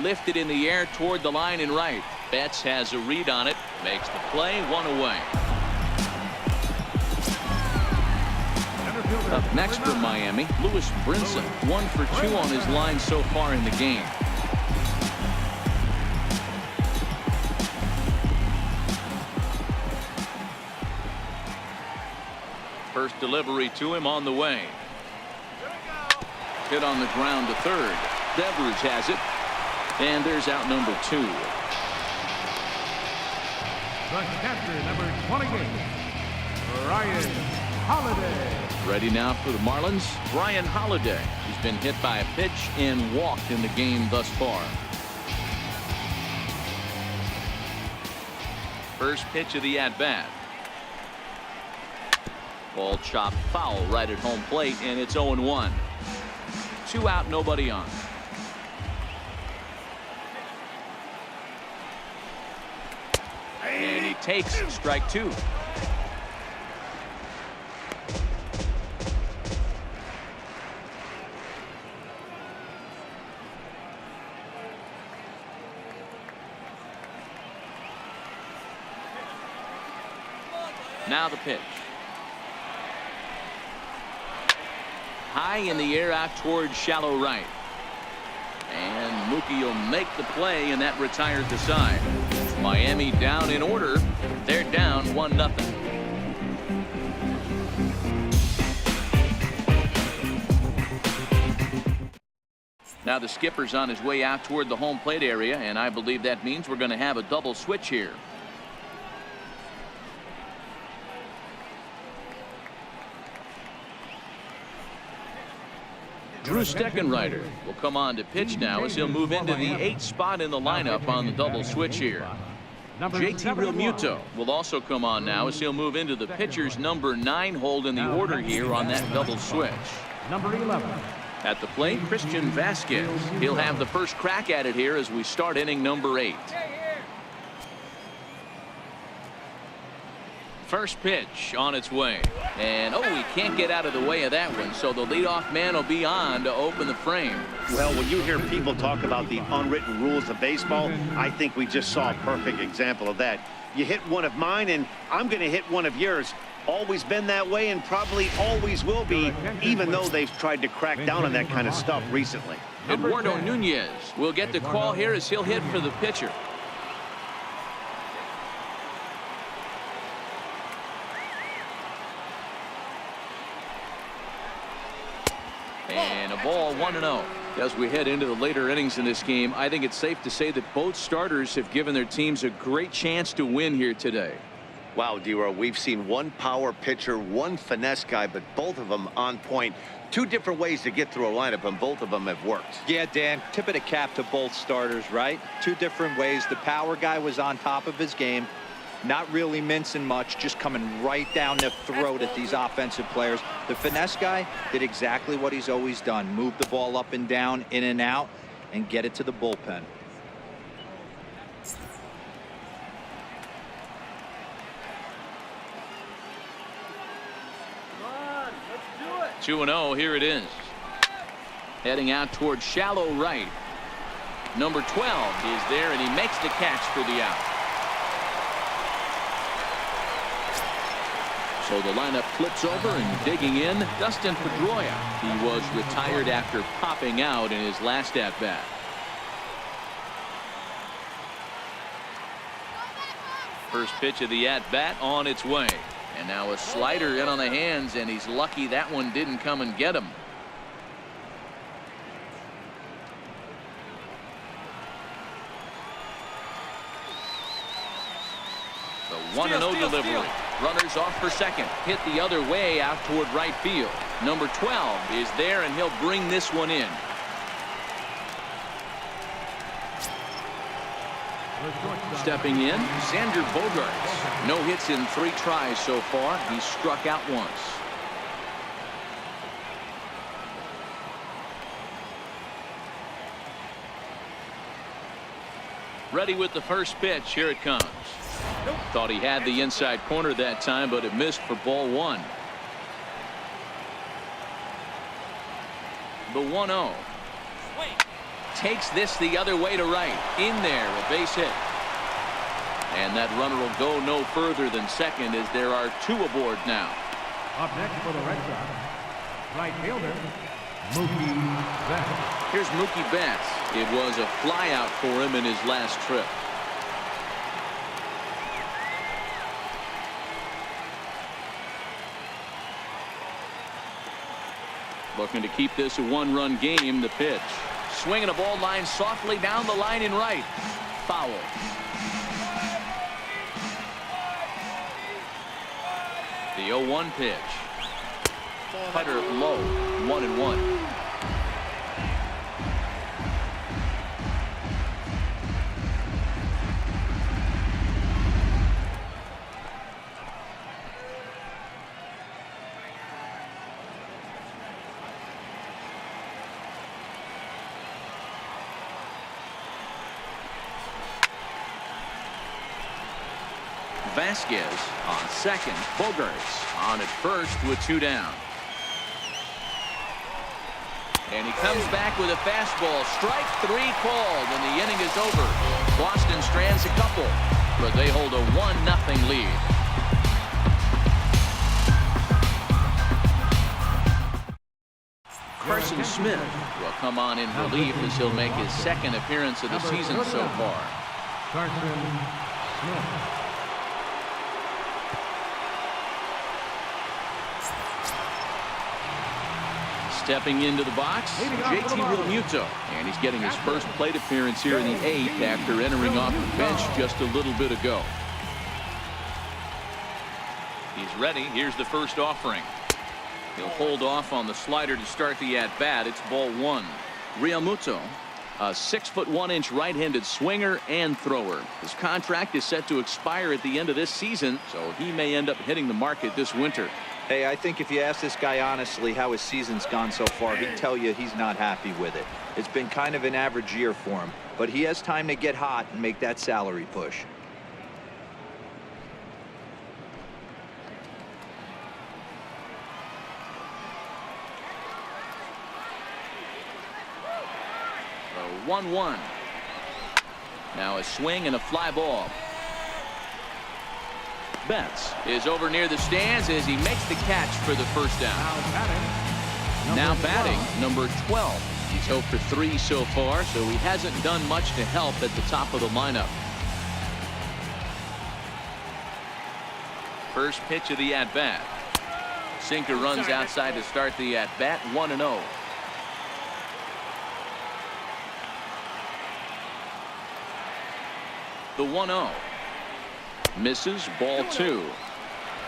Lifted in the air toward the line and right. Betts has a read on it. Makes the play. 1 away. Up next from Miami, Louis Brinson. 1 for 2 on his line so far in the game. First delivery to him on the way. Hit on the ground to third. Devers has it. And there's out number 2. The catcher, number 28, Ryan Holiday. Ready now for the Marlins, Brian Holiday. He's been hit by a pitch and walked in the game thus far. First pitch of the at-bat. Ball chopped foul right at home plate, and it's 0-1. 2 out, nobody on. And he takes strike 2. Now the pitch. High in the air out towards shallow right. And Mookie will make the play, and that retired the side. Miami down in order. They're down 1-0. Now the skipper's on his way out toward the home plate area, and I believe that means we're going to have a double switch here. Drew Steckenrider will come on to pitch now as he'll move into the 8th spot in the lineup on the double switch here. JT Realmuto will also come on now as he'll move into the pitcher's number 9 hold in the order here on that double switch. Number 11. At the plate, Christian Vasquez. He'll have the first crack at it here as we start inning number 8. First pitch on its way. And he can't get out of the way of that one, so the leadoff man will be on to open the frame. Well, when you hear people talk about the unwritten rules of baseball, I think we just saw a perfect example of that. You hit one of mine, and I'm going to hit one of yours. Always been that way and probably always will be, even though they've tried to crack down on that kind of stuff recently. Eduardo Nunez will get the call here as he'll hit for the pitcher. And a ball, 1-0. As we head into the later innings in this game, I think it's safe to say that both starters have given their teams a great chance to win here today. Wow, D-Row, we've seen one power pitcher, one finesse guy, but both of them on point. Two different ways to get through a lineup, and both of them have worked. Yeah, Dan, tip of the cap to both starters, right? Two different ways. The power guy was on top of his game, not really mincing much, just coming right down the throat at these offensive players. The finesse guy did exactly what he's always done. Move the ball up and down, in and out, and get it to the bullpen. 2-0, here it is. Heading out toward shallow right. Number 12 is there, and he makes the catch for the out. So the lineup flips over, and digging in, Dustin Pedroia. He was retired after popping out in his last at-bat. First pitch of the at-bat on its way. And now a slider in on the hands, and he's lucky that one didn't come and get him. The 1-0 delivery. Runners off for second. Hit the other way out toward right field. Number 12 is there, and he'll bring this one in. Stepping in, Xander Bogaerts. No hits in 3 tries so far. He's struck out once. Ready with the first pitch. Here it comes. Thought he had the inside corner that time, but it missed for ball 1. The 1-0. Takes this the other way to right. In there, a base hit. And that runner will go no further than second as there are 2 aboard now. Up next for the Red Sox, right fielder, Mookie Betts. Here's Mookie Betts. It was a flyout for him in his last trip. Looking to keep this a 1-run game. The pitch. Swinging a ball line softly down the line in right. Foul. The 0-1 pitch. Cutter low. 1-1. Vasquez on second. Bogaerts on at first with 2 down. And he comes back with a fastball. Strike 3 called, and the inning is over. Boston strands a couple, but they hold a 1-0 lead. Carson Smith will come on in relief as he'll make his 2nd appearance of the season so far. Carson Smith. Stepping into the box, JT Realmuto. And he's getting his first plate appearance here in the 8th after entering off the bench just a little bit ago. He's ready. Here's the first offering. He'll hold off on the slider to start the at-bat. It's ball 1. Realmuto, a 6'1" right-handed swinger and thrower. His contract is set to expire at the end of this season, so he may end up hitting the market this winter. Hey, I think if you ask this guy honestly how his season's gone so far, he'd tell you he's not happy with it. It's been kind of an average year for him, but he has time to get hot and make that salary push. The 1-1. Now a swing and a fly ball. Betts is over near the stands as he makes the catch for the first down. Now batting, number 12. He's 0 for 3 so far, so he hasn't done much to help at the top of the lineup. First pitch of the at-bat. Sinker runs outside to start the at-bat, 1-0. The 1-0. Misses, ball 2.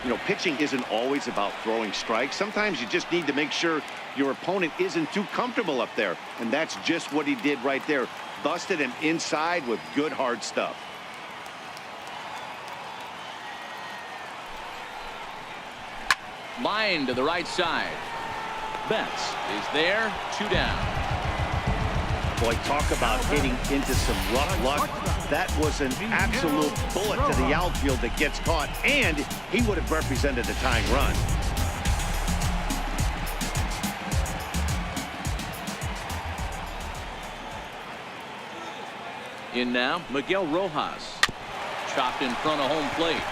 You know, pitching isn't always about throwing strikes. Sometimes you just need to make sure your opponent isn't too comfortable up there. And that's just what he did right there. Busted him inside with good hard stuff. Line to the right side. Betts is there, 2 down. Boy, talk about hitting into some rough luck. That was an absolute bullet to the outfield that gets caught, and he would have represented a tying run. In now, Miguel Rojas. Chopped in front of home plate.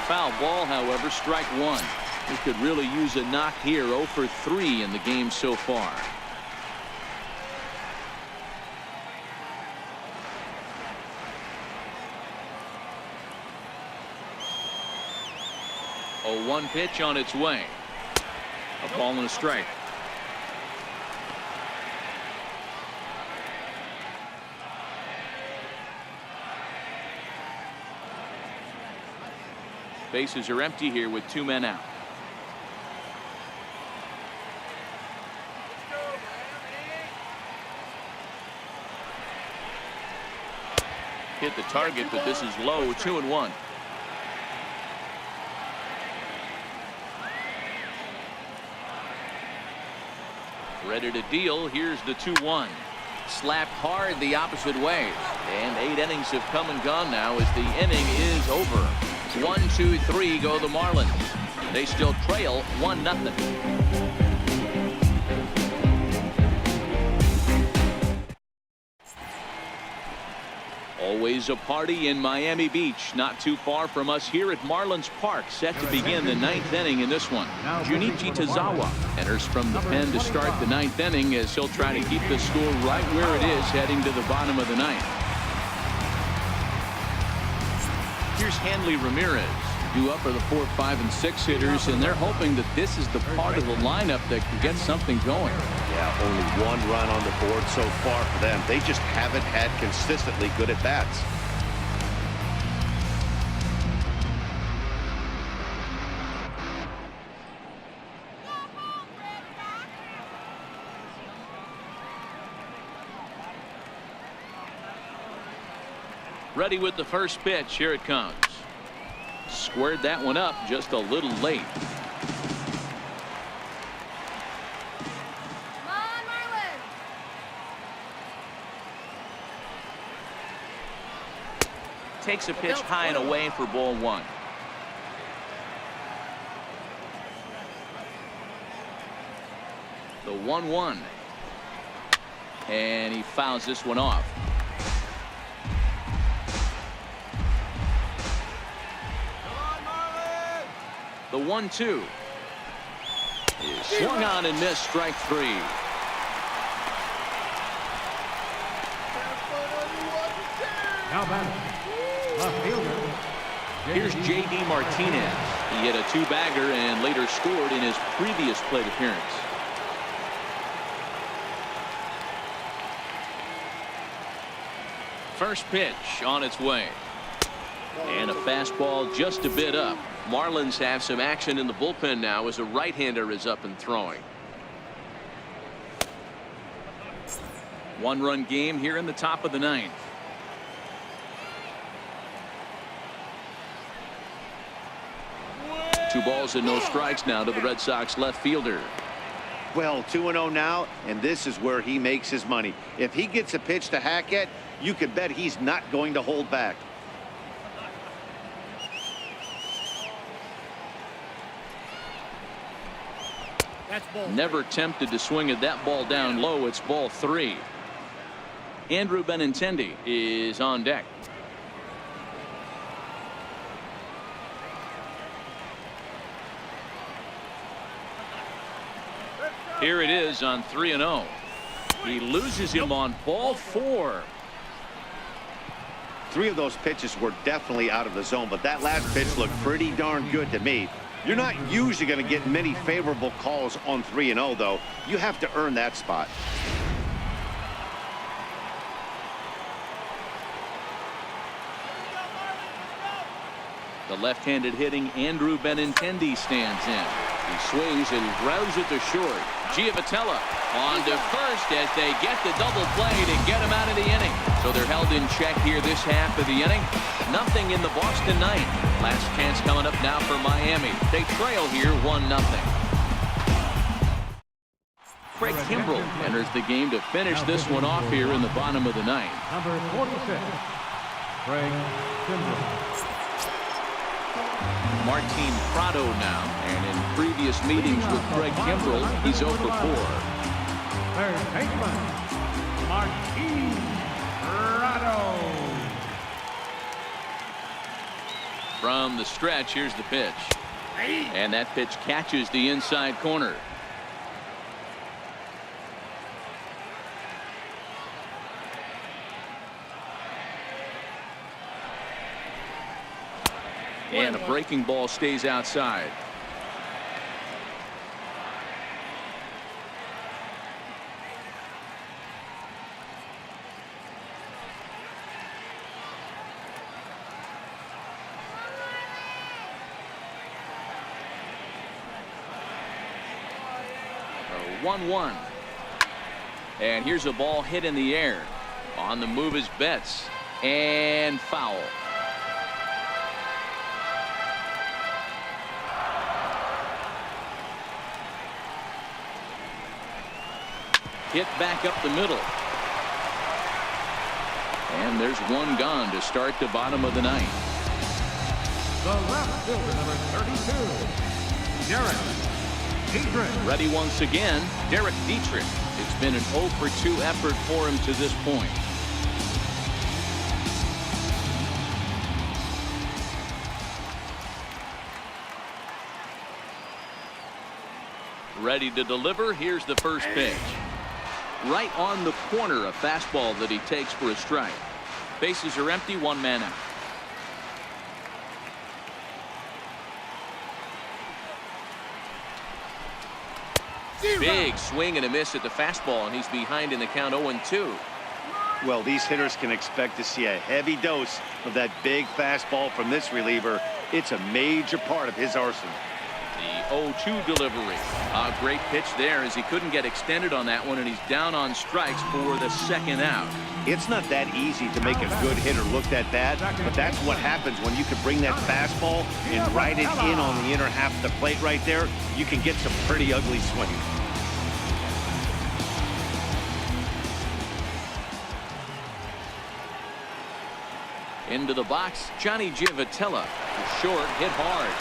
Foul ball, however, strike 1. He could really use a knock here. 0 for 3 in the game so far. A 1 pitch on its way. A ball and a strike. Bases are empty here with 2 men out. Hit the target, but this is low. 2-1. Ready to deal. Here's the 2-1. Slapped hard the opposite way. And 8 innings have come and gone now as the inning is over. 1, 2, 3 go the Marlins. They still trail 1-0. Always a party in Miami Beach, not too far from us here at Marlins Park, set to begin the 9th inning in this one. Junichi Tazawa enters from the pen to start the 9th inning as he'll try to keep the score right where it is heading to the bottom of the 9th. Here's Hanley Ramirez. Due up are the 4, 5, and 6 hitters, and they're hoping that this is the part of the lineup that can get something going. Yeah, only 1 run on the board so far for them. They just haven't had consistently good at-bats. Ready with the first pitch. Here it comes. Squared that one up just a little late. Come on, Marlins. Takes a pitch high and away for ball 1. The 1-1. And he fouls this one off. The 1-2 is swung on and missed, strike 3. Now batting, left fielder. Here's J.D. Martinez. He hit a 2-bagger and later scored in his previous plate appearance. First pitch on its way. And a fastball just a bit up. Marlins have some action in the bullpen now as a right-hander is up and throwing. One-run game here in the top of the ninth. Two balls and no strikes now to the Red Sox left fielder. Well, 2-0 now, and this is where he makes his money. If he gets a pitch to hack at, you can bet he's not going to hold back. That's ball. Never tempted to swing at that ball down low. It's ball 3. Andrew Benintendi is on deck. Here it is on 3-0. He loses him on ball 4. 3 of those pitches were definitely out of the zone, but that last pitch looked pretty darn good to me. You're not usually going to get many favorable calls on 3-0, though. You have to earn that spot. The left-handed hitting Andrew Benintendi stands in. He swings and grounds it to short. Giavotella on to first as they get the double play to get him out of the inning. So they're held in check here this half of the inning. Nothing in the Boston ninth. Last chance coming up now for Miami. They trail here 1-0. Craig Kimbrell enters the game to finish this one off here in the bottom of the ninth. Number 46, Craig Kimbrell. Martin Prado now, and in previous meetings with Craig Kimbrell, he's 0 for 4. Third baseman, Martin Prado. From the stretch, here's the pitch. And that pitch catches the inside corner. And a breaking ball stays outside. A 1-1. And here's a ball hit in the air. On the move is Betts. And foul. Hit back up the middle. And there's one gone to start the bottom of the ninth. The left fielder, number 32, Derek Dietrich. Ready once again, Derek Dietrich. It's been an 0 for 2 effort for him to this point. Ready to deliver. Here's the first pitch. Right on the corner, a fastball that he takes for a strike. Bases are empty, 1 man out. Big swing and a miss at the fastball, and he's behind in the count 0-2. Well, these hitters can expect to see a heavy dose of that big fastball from this reliever. It's a major part of his arsenal. The 0-2 delivery. A great pitch there as he couldn't get extended on that one, and he's down on strikes for the second out. It's not that easy to make a good hitter look that bad, but that's what happens when you can bring that fastball and ride it in on the inner half of the plate right there. You can get some pretty ugly swings. Into the box, Johnny Giavotella. Short, hit hard.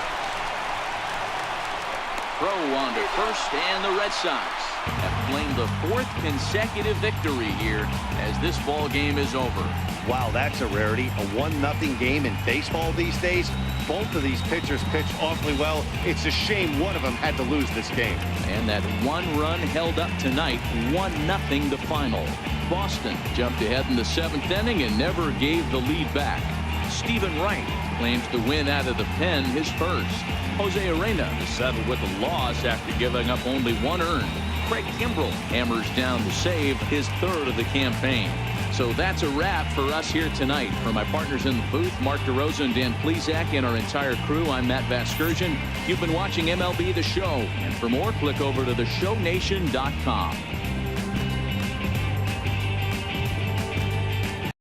Throw on to first, and the Red Sox have claimed the 4th consecutive victory here as this ball game is over. Wow, that's a rarity. A 1-0 game in baseball these days. Both of these pitchers pitch awfully well. It's a shame one of them had to lose this game. And that 1 run held up tonight, 1-0 the final. Boston jumped ahead in the 7th inning and never gave the lead back. Stephen Wright claims the win out of the pen, his first. Jose Arena is settled with a loss after giving up only 1 earned. Craig Kimbrell hammers down the save, his 3rd of the campaign. So that's a wrap for us here tonight. For my partners in the booth, Mark DeRosa and Dan Plesac, and our entire crew, I'm Matt Vasgersian. You've been watching MLB The Show. And for more, click over to theshownation.com.